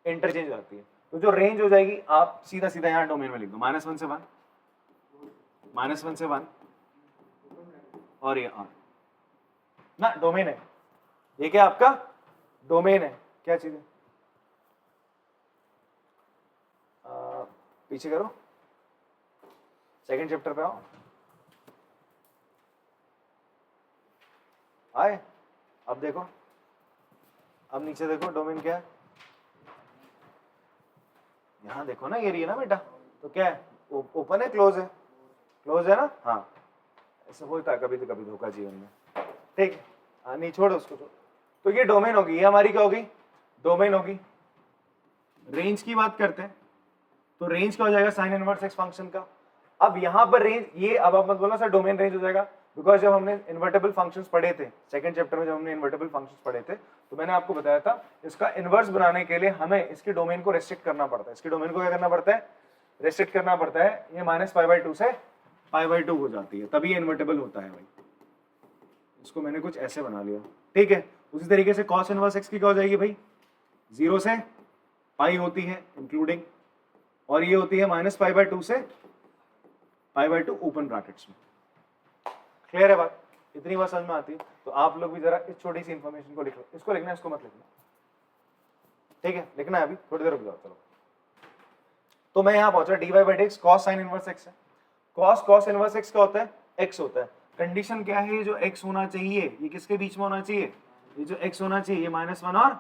इंटरचेंज हो जाती है। तो जो रेंज हो जाएगी आप सीधा सीधा यहाँ डोमेन में लिख दो, -1 से 1, -1 से 1, और ये आर ना डोमेन है। ये क्या आपका डोमेन है? क्या चीज है? पीछे करो, सेकंड चैप्टर पे आओ। आए, अब देखो, अब नीचे देखो डोमेन क्या है, यहां देखो ना, ये रही है ना बेटा, तो क्या है? ओपन है, क्लोज है? क्लोज है ना, हाँ। ऐसा होता है कभी तो कभी धोखा जीवन में, ठीक है। हाँ, नहीं छोड़ो उसको तो। तो ये डोमेन होगी, ये हमारी क्या होगी? डोमेन होगी। रेंज की बात करते हैं तो रेंज क्या हो जाएगा साइन इनवर्स एक्स फंक्शन का? अब यहां पर रेंज, ये अब आप मत बोलना सर डोमेन रेंज हो जाएगा, बिकॉज जब हमने इन्वर्टेबल फंक्शंस पढ़े थे सेकंड चैप्टर में, जब हमने इन्वर्टेबल फंक्शंस पढ़े थे, तो मैंने आपको बताया था इसका इनवर्स बनाने के लिए हमें इसकी डोमेन को रेस्ट्रिक्ट करना पड़ता है। इसकी डोमेन को क्या करना पड़ता है? रेस्ट्रिक्ट करना पड़ता है। ये -π/2 से π/2 हो जाती है, तभी ये इन्वर्टेबल होता है भाई। इसको मैंने कुछ ऐसे बना लिया, ठीक है। उसी तरीके से कॉस इनवर्स एक्स की क्या हो जाएगी भाई? 0 से पाई होती है इंक्लूडिंग, और ये होती है -π/2 से π/2 ओपन ब्रैकेट्स में। क्लियर है बात? इतनी बात समझ में आती है? तो आप लोग भी जरा इस छोटी सी इंफॉर्मेशन को लिख लो। इसको लिखना है, इसको मत लिखना, ठीक है? लिखना है अभी, थोड़ी देर रुक जाओ, चलो। तो मैं यहाँ पहुंचा, dy/dx cos sin inverse x है। cos इनवर्स x क्या होता है? x होता है। कंडीशन क्या है? ये जो x होना चाहिए ये किसके बीच में होना चाहिए? ये जो x होना चाहिए ये -1 और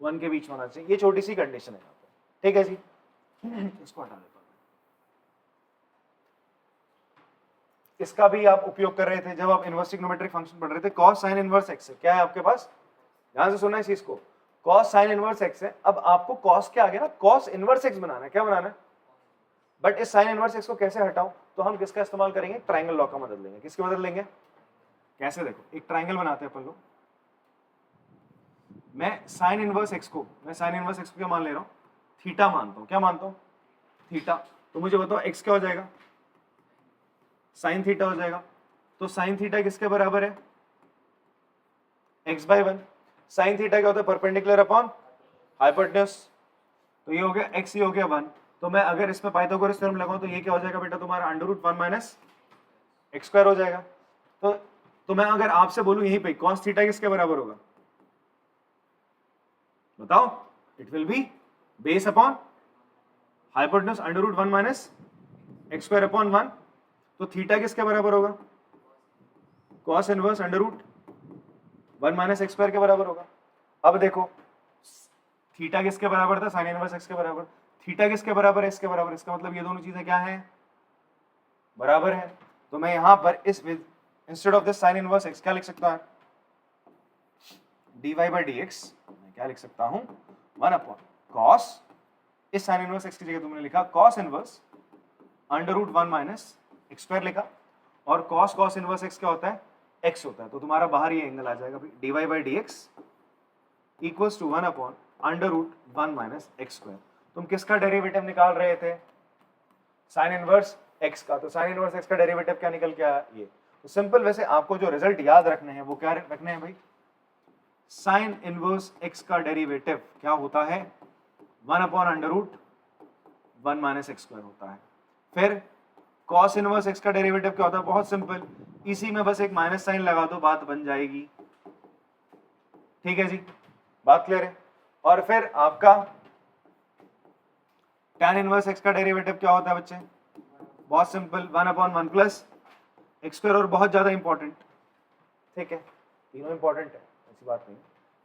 1 के बीच में होना चाहिए। ये छोटी सी कंडीशन है यहाँ पे, ठीक है जी। इसको हटा देता हूँ। इसका भी आप उपयोग कर रहे थे जब आप इनवर्स ट्रिग्नोमेट्रिक फंक्शन पढ़ रहे थे। cos sin इनवर्स x है, क्या है आपके पास? ध्यान से सुनना इस चीज को, cos sin इनवर्स x है। अब आपको cos के आगे ना cos इनवर्स x बनाना है। क्या बनाना है? बट इस sin इनवर्स x को कैसे हटाऊं? तो हम किसका इस्तेमाल करेंगे? ट्राइंगल लॉ का मदद लेंगे। किसकी मदद लेंगे? कैसे? देखो, एक ट्राइंगल बनाते हैं अपन लोग। मैं sin इनवर्स x को क्या मान ले रहा हूं? थीटा मानता हूं। क्या मानता हूं? थीटा। तो मुझे बताओ x क्या हो जाएगा? साइन थीटा हो जाएगा। तो साइन थीटा किसके बराबर है? x/1। साइन थीटा क्या होता है? Perpendicular upon hypotenuse. तो ये हो गया x, ये हो गया 1। तो मैं अगर इसमें पाइथागोरस थ्योरम लगाऊं तो ये क्या हो जाएगा बेटा तुम्हारा? √1 - x² हो जाएगा। तो मैं अगर आपसे बोलूं यहीं पे cos थीटा किसके बराबर होगा? बताओ, it will be base upon hypotenuse under root 1 minus x square upon 1। तो थीटा किसके बराबर होगा? Cos inverse under root 1 minus x square के बराबर होगा। अब देखो, थीटा किसके बराबर था? साइन इनवर्स एक्स के बराबर। थीटा किसके बराबर है? इसके बराबर। इसका मतलब ये दोनों चीजें क्या है? बराबर है। तो मैं यहां पर इस instead of this sign inverse x क्या लिख सकता हूं? dy बाई डी एक्स मैं क्या लिख सकता हूं? 1 अपॉन कॉस, इस साइन इनवर्स एक्स की जगह तुमने लिखा cos inverse under root 1 minus x square लिखा, और कॉस कॉस इनवर्स एक्स क्या होता है? एक्स होता है। तो तुम्हारा बाहर ये एंगल आ जाएगा भाई, dy by d x equals to 1 upon under root 1 minus x square. तुम किसका डेरिवेटिव निकाल रहे थे? साइन इनवर्स एक्स का। तो साइन इनवर्स एक्स का डेरिवेटिव क्या निकल के आया? ये। तो सिंपल, वैसे आपको जो रिजल्ट याद रखने हैं वो क्या रखने हैं भाई? साइन इनवर्स एक्स का डेरिवेटिव क्या होता है? 1 upon under root 1 minus x square होता है। फिर कॉस इनवर्स एक्स का डेरिवेटिव क्या होता है? बहुत सिंपल, इसी में बस एक माइनस साइन लगा दो, बात बन जाएगी। ठीक है जी, बात क्लियर है। और फिर आपका tan इनवर्स एक्स का डेरिवेटिव क्या होता है बच्चे? बहुत simple, 1 upon 1 plus x square, और बहुत ज्यादा इंपॉर्टेंट। ठीक है, तीनों इंपॉर्टेंट है, ऐसी बात नहीं,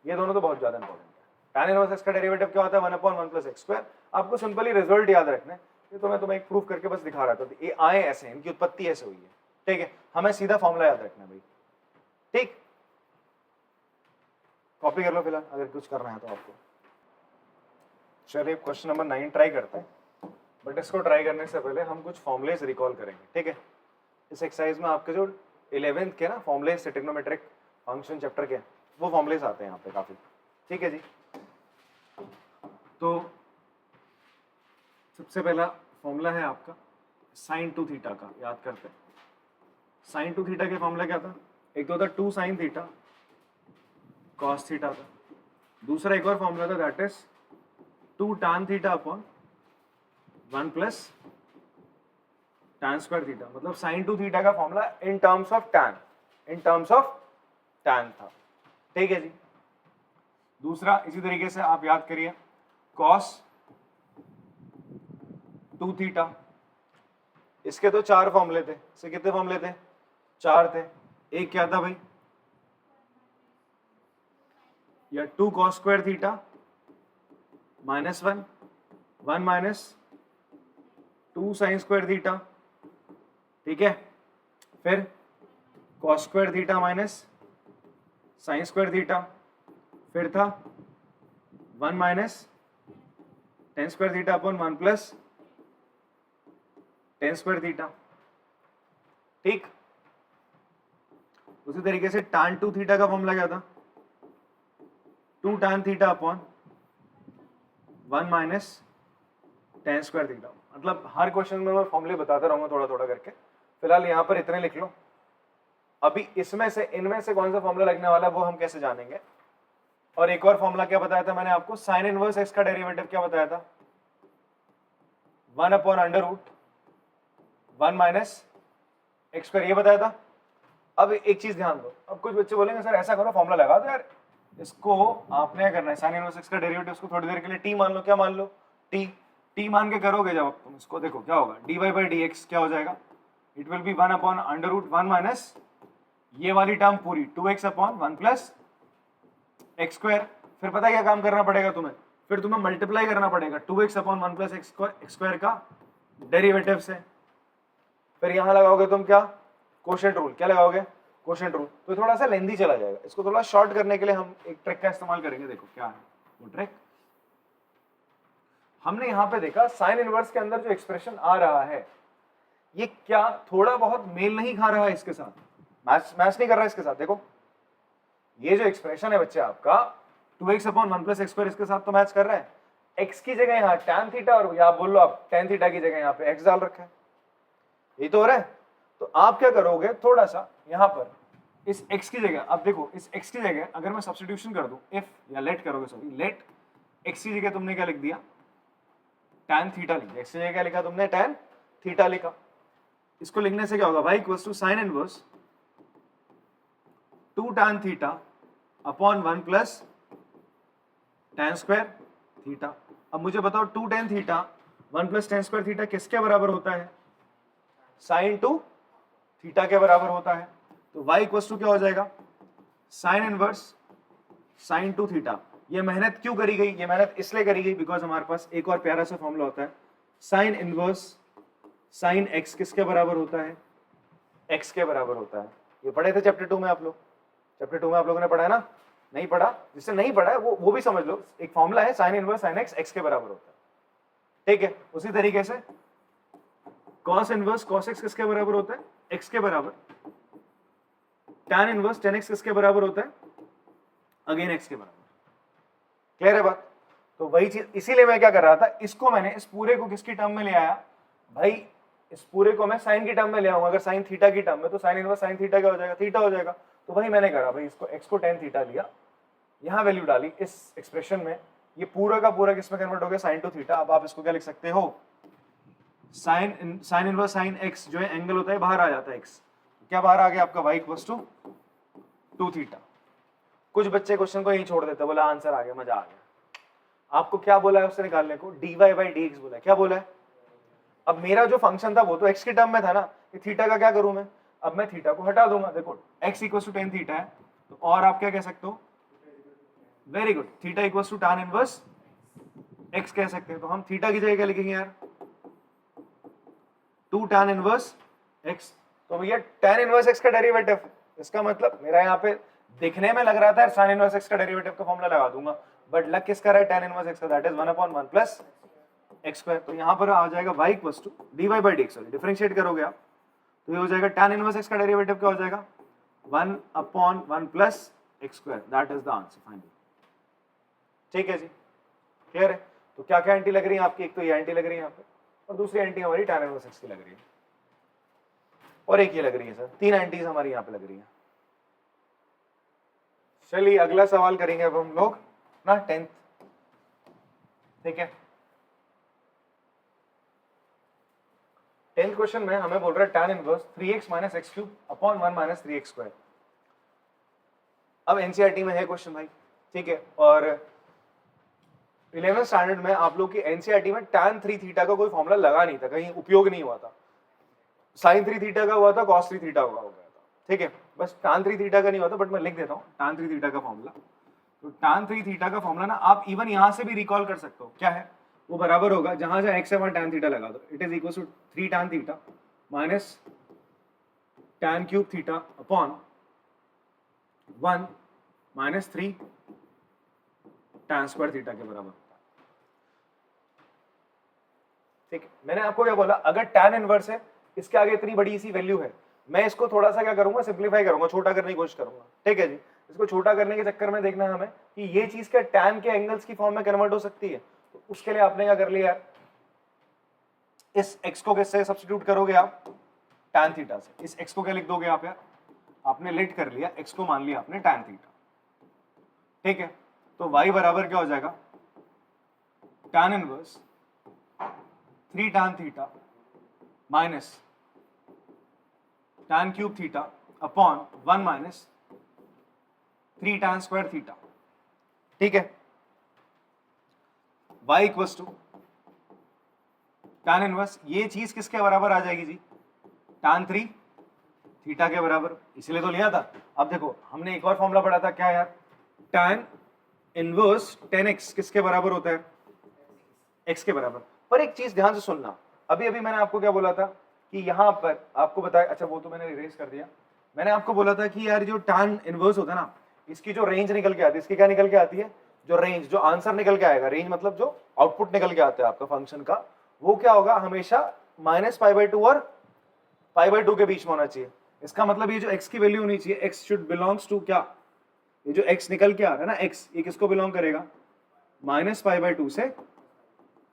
ये दोनों तो बहुत ज्यादा इंपॉर्टेंट है। tan इनवर्स एक्स का डेरिवेटिव क्या होता है? 1 अपॉन 1 प्लस एक्स स्क्वायर। आपको सिंपली रिजल्ट याद रखना है, ये तो मैं तुम्हें एक प्रूफ करके बस दिखा रहा था। ये आए ऐसे हैं, इनकी उत्पत्ति ऐसे हुई है। ठीक है, हमें सीधा फॉर्मूला याद रखना है भाई। ठीक, कॉपी कर लो फिलहाल, अगर कुछ करना है तो आपको। चलिए क्वेश्चन नंबर 9 ट्राई करते हैं, बट इसको ट्राई करने से पहले हम कुछ फॉर्मुलेस रिकॉल करेंगे। ठीक है, इस एक्सरसाइज में आपके जो 11th के ना फॉर्मुलेस ट्रिग्नोमेट्रिक फंक्शन चैप्टर के, वो फॉर्मुलेस आते हैं यहाँ पे काफी। ठीक है जी, तो सबसे पहला फॉर्मूला है आपका साइन 2 थीटा का, याद करते हैं। साइन 2 थीटा के फॉर्मूला क्या था? एक तो था 2 साइन थीटा कॉस थीटा था, दूसरा एक और फॉर्मूला था that is 2 tan theta upon 1 plus tan square theta. मतलब साइन 2 थीटा का formula in terms of tan था। ठीक है जी, दूसरा इसी तरीके से आप याद करिए cos 2 थीटा। इसके तो 4 फॉर्मूले थे, इसके कितने फॉर्मूले थे? 4 थे। एक क्या था भाई? या 2 cos square theta minus 1 minus 2 sine square theta. ठीक है, फिर cos square theta minus sine square theta, फिर था 1 minus tan square theta upon 1 plus tan square theta. ठीक, उसी तरीके से tan 2 थीटा का फॉर्मूला क्या था? 2 tan theta upon 1 minus tan square theta. मतलब हर क्वेश्चन में मैं फॉर्मूले बताता रहूंगा थोड़ा थोड़ा करके, फिलहाल यहाँ पर इतने लिख लो। अभी इसमें से इनमें से कौन सा फॉर्मूला लगने वाला है वो हम कैसे जानेंगे? और एक और फॉर्मूला क्या बताया था मैंने आपको? साइन इनवर्स एक्स का डेरिवेटिव क्या बताया था? 1 upon under root 1 minus x square, ये बताया था। अब एक चीज ध्यान दो, अब कुछ बच्चे बोलेंगे सर ऐसा करो फॉर्मूला लगा दो यार, इसको आपने क्या करना है? साइन इनवर्स एक्स का डेरिवेटिव उसको थोड़ी देर के लिए टी मान लो। क्या मान लो? टी मान के करोगे जब तुम इसको, देखो क्या होगा, dy बाई डी एक्स क्या हो जाएगा? It will be 1 upon under root 1 minus ये वाली टर्म पूरी 2x upon 1 plus x square. फिर पता है क्या काम करना पड़ेगा तुम्हें? फिर तुम्हें मल्टीप्लाई करना पड़ेगा 2x upon 1 plus x square का डेरिवेटिव से। फिर यहां लगाओगे तुम क्या? Quotient rule. क्या लगाओगे? Quotient rule. तो थोड़ा सा लेंदी चला जाएगा, इसको थोड़ा शॉर्ट करने के लिए हम एक ट्रिक का इस्तेमाल करेंगे। देखो क्या है वो ट्रिक। हमने यहां पे देखा साइन इनवर्स के अंदर जो एक्सप्रेशन आ रहा है, ये क्या थोड़ा बहुत मेल नहीं खा रहा है इसके साथ? मैच नहीं कर रहा है इसके साथ। देखो ये जो एक्सप्रेशन है बच्चे आपका 2x upon 1 plus x square, इसके साथ तो मैच कर रहा है। x की जगह यहाँ tan थीटा, और या बोल लो आप tan थीटा की जगह यहाँ पे x डाल रखा है, ये तो हो रहा है। तो आप क्या करोगे, थोड़ा सा यहाँ पर इस x की जगह, अब देखो इस x की जगह अगर मैं सब्स्टिट्यूशन कर दूं, इफ या लेट करोगे, सॉरी लेट x की जगह तुमने क्या लिख दिया? tan थीटा लिख दिया। x की जगह क्या लिखा तुमने? tan थीटा लिखा। इसको लिखने से क्या होगा भाई? Equals to sine inverse 2 tan theta upon 1 plus tan square theta. अब मुझे बताओ 2 tan theta 1 plus tan square theta किसके बराबर होता है? साइन 2 थीटा के बराबर होता है। तो y इक्वल टू क्या हो जाएगा? Sine inverse sine 2 theta. ये मेहनत क्यों करी गई? ये मेहनत इसलिए करी गई बिकॉज हमारे पास एक और प्यारा सा फॉर्मूला होता है, साइन इनवर्स साइन x किसके बराबर होता है? x के बराबर होता है। ये पढ़े थे चैप्टर 2 में आप लोग? चैप्टर 2 में आप लोगों ने पढ़ा है ना? नहीं पढ़ा? जिससे नहीं पढ़ा है वो भी समझ लो, एक फॉर्मूला है साइन इनवर्स साइन x के बराबर होता है। ठीक है, उसी तरीके से cos इनवर्स cos x किसके बराबर होता है? x के बराबर। tan इनवर्स tan x किसके बराबर होता है? अगेन x के बराबर। क्लियर है बात? तो वही चीज, इसीलिए मैं क्या कर रहा था, इसको मैंने इस पूरे को किसकी टर्म में ले आया भाई? इस पूरे को मैं साइन की टर्म में ले आऊंगा। अगर साइन थीटा की टर्म में तो साइन इनवर्स साइन थीटा क्या हो जाएगा? थीटा हो जाएगा। तो वही मैंने करा भाई, इसको x को tan थीटा लिया, यहां वैल्यू डाली इस एक्सप्रेशन में, ये पूरा का पूरा किसमें कन्वर्ट हो गया? Sine 2 theta. अब आप इसको क्या लिख सकते हो? साइन इनवर्स साइन x जो है एंगल होता है, बाहर आ जाता है x, क्या बाहर आ गया आपका? y equal to 2 theta. कुछ बच्चे क्वेश्चन को यहीं छोड़ देते, बोला आंसर आ गया, मजा आ गया। आपको क्या बोला है उससे निकालने को? dy बाई dx बोला है। क्या बोला है? अब मेरा जो फंक्शन था वो तो x की टर्म में था ना, ये थीटा का क्या करूं मैं? अब मैं थीटा को हटा दूंगा। देखो x equal to tan theta है, तो और आप क्या कह सकते हो? Very good, theta equal to tan inverse x कह सकते हैं। तो हम थीटा की जगह क्या लिखेंगे यार? 2 tan इनवर्स x। तो भैया tan इनवर्स x का डेरिवेटिव, इसका मतलब मेरा यहाँ पे दिखने में लग रहा था sin इनवर्स x का डेरिवेटिव का फॉर्मूला लगा दूंगा, बट लग किसका रहा है? tan इनवर्स x का, that is 1/1 plus x square. तो यहाँ पर आ जाएगा y equal to dy by dx। Sorry, differentiate करोगे आप तो ये हो जाएगा tan इनवर्स x का डेरिवेटिव क्या हो जाएगा? 1/1 plus x square, that is the answer finally. ठीक है जी, क्लियर है? तो क्या क्या एंटी लग रही है आपकी? एक तो ये एंटी लग रही है यहाँ पे, और दूसरी एंटी हमारी tan इनवर्स x की लग रही है, और एक ये लग रही है। सर 3 एंटीज हमारी यहाँ पे लग रही है। चलिए अगला सवाल करेंगे अब हम लोग ना 10th। ठीक है, 10th क्वेश्चन में हमें बोल रहा है tan inverse 3x minus x cube upon 1 minus 3x square. अब एनसीईआरटी में है क्वेश्चन भाई, ठीक है, और 11th स्टैंडर्ड में आप लोग की एनसीईआरटी में tan 3 थीटा का कोई फॉर्मूला लगा नहीं था, कहीं उपयोग नहीं हुआ था। sin 3 थीटा का हुआ था, cos 3 थीटा का हो गया था। ठीक है, बस tan 3 थीटा का नहीं हुआ था, बट मैं लिख देता हूँ tan 3 थीटा का फॉर्मूला। तो tan 3 थीटा का फॉर्मूला ना आप इवन यहां से भी रिकॉल कर सकते हो। क्या है वो? बराबर होगा, जहां से x है वहां tan थीटा लगा दो। It is equal to 3 tan theta minus tan cube theta upon 1 minus 3 tan square theta के बराबर होता है। ठीक है, मैंने आपको क्या बोला? अगर tan इनवर्स है, इसके आगे इतनी बड़ी सी वैल्यू है, मैं इसको थोड़ा सा क्या करूंगा? सिंप्लीफाई करूंगा, छोटा करने की कोशिश करूंगा। ठीक है जी, इसको छोटा करने के चक्कर में देखना है हमें कि ये चीज क्या tan के एंगल्स की फॉर्म में कन्वर्ट हो सकती है। तो उसके लिए आपने क्या कर लिया? इस x को किससे सब्स्टिट्यूट करोगे आप? tan थीटा से। इस x को क्या लिख दोगे आप यार? आपने लेट कर लिया, x को मान लिया आपने tan थीटा। ठीक है, तो y बराबर क्या हो जाएगा? tan inverse 3 tan theta minus tan cube theta upon 1 minus 3 tan square theta. ठीक है, y equals to tan inverse, ये चीज किसके बराबर आ जाएगी जी? tan 3 थीटा के बराबर, इसलिए तो लिया था। अब देखो हमने एक और फॉर्मूला पढ़ा था, क्या यार? tan इनवर्स tan x किसके बराबर होता है? x के बराबर। पर एक चीज ध्यान से सुनना, अभी अभी मैंने आपको क्या बोला था कि यहां पर आपको बताया, अच्छा वो तो मैंने इरेज कर दिया। मैंने आपको बोला था कि यार जो tan इनवर्स होता है ना, इसकी जो रेंज निकल के आती है, इसकी क्या निकल के आती है? जो रेंज, जो आंसर निकल के आएगा, रेंज मतलब जो आउटपुट निकल के आता है आपका फंक्शन का, वो क्या होगा? हमेशा -π/2 और π/2 के बीच में होना चाहिए। इसका मतलब ये जो x की वैल्यू होनी चाहिए, x शुड बिलोंग्स टू क्या? ये जो x निकल के आ रहा है ना, x, ये किसको बिलोंग करेगा? -π/2 से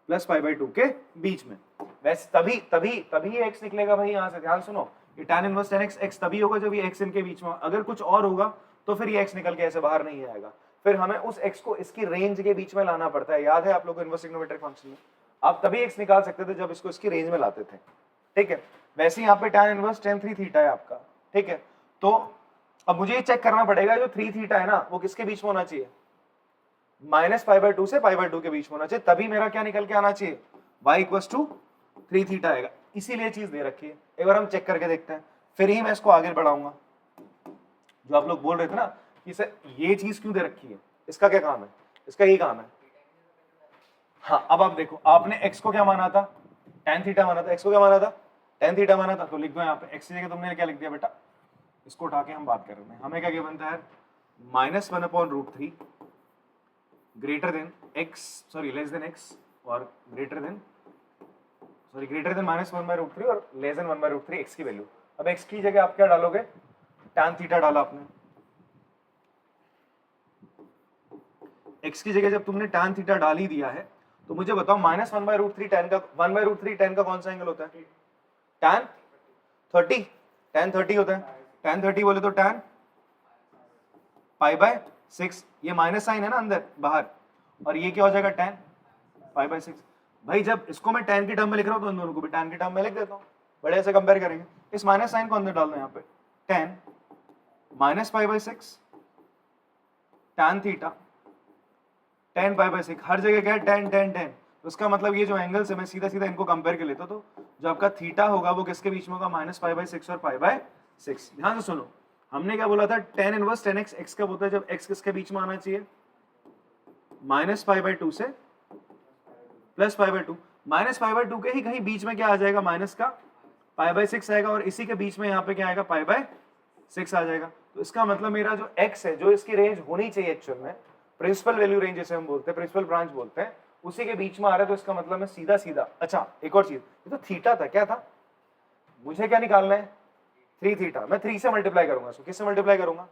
+π/2 के बीच में। वैसे तभी ये x निकलेगा भाई। यहां से ध्यान सुनो, ये tan इनवर्स tan x तभी होगा जब ये x इनके बीच में। अगर कुछ और होगा तो फिर ये x निकल के ऐसे बाहर नहीं आएगा, फिर हमें उस x को इसकी रेंज के बीच में लाना पड़ता है। याद है आप लोगों को इनवर्स ट्रिग्नोमेट्रिक फंक्शन में? आप तभी x निकाल सकते थे जब इसको इसकी रेंज में लाते थे। ठीक है, वैसे यहाँ पे tan इनवर्स tan 3 थीटा है आपका। ठीक है, तो अब मुझे ये चेक करना पड़ेगा जो 3 थीटा है ना, वो किसके बीच में होना चाहिए? माइनस पाई बाय 2 से पाई बाय 2 के बीच में होना चाहिए, तभी मेरा क्या निकल के आना चाहिए, y इक्वल्स टू 3 थीटा आएगा। इसीलिए चीज दे रखी है, एक बार हम चेक करके देखते हैं, फिर ही मैं इसको आगे बढ़ाऊंगा। जो आप लोग बोल रहे थे ना कि सर ये चीज क्यों दे रखी है, इसका क्या काम है, इसका यही काम है। हाँ अब आप देखो, आपने x को क्या माना था, tan थीटा माना था, x को क्या माना था, tan थीटा माना था, तो लिख दो यहाँ पे x की जगह तुमने क्या लिख दिया बेटा, इसको उठा के हम बात कर रहे हैं, हमें क्या गिवन था यार, -1/√3 greater than x, sorry less than x और ग्रेटर देन -1/√3 और लेस देन 1/√3 x की वैल्यू। अब x की जगह आप क्या डालोगे, tan थीटा डाला आपने, x की जगह जब तुमने tan थीटा डाल ही दिया है तो मुझे बताओ -1/√3 tan का 1/√3 tan का कौन सा एंगल होता है, tan 30, tan 30 होता है, tan 30 बोले तो tan π/6, ये माइनस साइन है ना अंदर बाहर, और ये क्या हो जाएगा tan π/6। भाई जब इसको मैं tan की टर्म में लिख रहा हूँ तो इन दोनों को भी tan की टर्म में लिख देता हूँ, बड़े ऐसे कंपेयर करेंगे, इस माइनस साइन को अंदर डालना है यहाँ पे, tan -π/6 tan थीटा tan π/6, हर जगह क्या है tan tan tan, तो उसका मतलब ये जो एंगल से मैं सीधा सीधा इनको कंपेयर कर लेता, तो जो आपका थीटा होगा वो किसके बीच में होगा, -π/6 और π/6। ध्यान से सुनो, हमने क्या बोला था, tan inverse tan x, x कब होता है, जब x किसके बीच में आना चाहिए, -π/2 से +π/2, -π/2 के ही कहीं बीच में क्या आ जाएगा, माइनस का π/6 आएगा, और इसी के बीच में यहाँ पे क्या आएगा, π/6 आ जाएगा। तो इसका मतलब मेरा जो x है, जो इसकी रेंज होनी चाहिए एक्चुअल में, प्रिंसिपल वैल्यू रेंज जैसे हम बोलते हैं, प्रिंसिपल ब्रांच बोलते हैं, उसी के बीच में आ रहा है, तो इसका मतलब मैं सीधा सीधा, अच्छा एक और चीज, ये तो थीटा था, क्या था, मुझे क्या निकालना है, 3 थीटा, मैं 3 से मल्टीप्लाई करूंगा इसको, किससे मल्टीप्लाई करूंगा,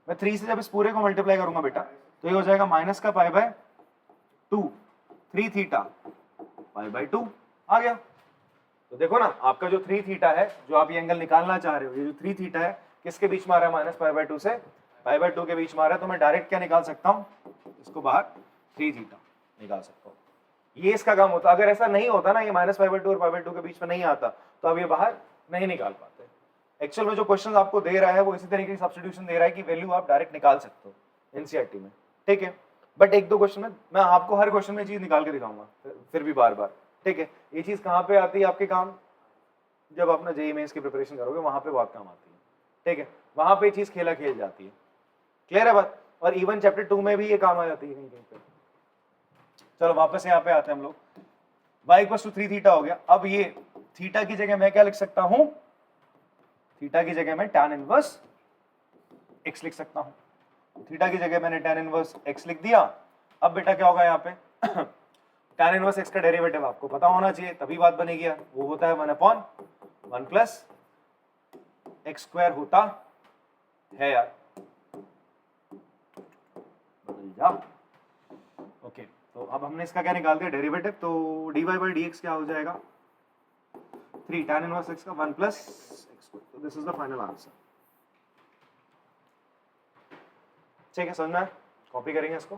मैं 3 से जब इस पूरे को मल्टीप्लाई करूंगा बेटा, तो ये हो जाएगा माइनस का π/2, 3 थीटा π/2 आ गया। तो देखो ना, आपका जो 3 थीटा है, जो आप ये एंगल निकालना चाह रहे हो, ये जो 3 थीटा है किसके बीच में आ रहा है, -π/2 से π/2 के बीच में आ रहा है, तो मैं डायरेक्ट क्या निकाल सकता हूँ, इसको बाहर 3 थीटा निकाल सकता हूँ। ये इसका काम होता, अगर ऐसा नहीं होता ना, ये -π/2 और π/2 के बीच में नहीं आता, तो अब ये बाहर नहीं निकाल पाते। एक्चुअल में जो क्वेश्चन आपको दे रहा है वो इसी तरीके की सब्स्टिट्यूशन दे रहा है कि वैल्यू आप डायरेक्ट निकाल सकते हो एनसीईआरटी में, ठीक है। बट एक दो क्वेश्चन में मैं आपको हर क्वेश्चन में चीज निकाल के दिखाऊंगा, फिर भी बार बार, ठीक है। ये चीज कहाँ पे आती है आपके काम, जब अपना जेईई मेंस की प्रिपरेशन करोगे वहां पे बहुत काम आती है, ठीक है, वहां पे चीज खेला खेल जाती है, क्लियर है बात। और इवन चैप्टर 2 में भी ये काम आ जाती है कहीं कहीं पे। चलो वापस यहाँ पे आते हैं हम लोग, y इक्वल्स टू 3 थीटा हो गया। अब ये थीटा की जगह मैं क्या लिख सकता हूं, थीटा की जगह मैं tan इनवर्स x लिख सकता हूं। थीटा की जगह मैंने tan इनवर्स x लिख दिया। अब बेटा क्या होगा यहाँ पे tan इनवर्स x का डेरिवेटिव आपको पता होना चाहिए, तभी बात बनेगी यार, वो होता है 1/1 प्लस x² होता है यार, बदल जा। ओके, तो अब हमने इसका क्या निकाल दिया, डेरिवेटिव, तो dy/dx क्या हो जाएगा, 3 tan इनवर्स x का 1 प्लस x²। तो this is the final answer, ठीक है, समझ में आया? कॉपी करेंगे इसको।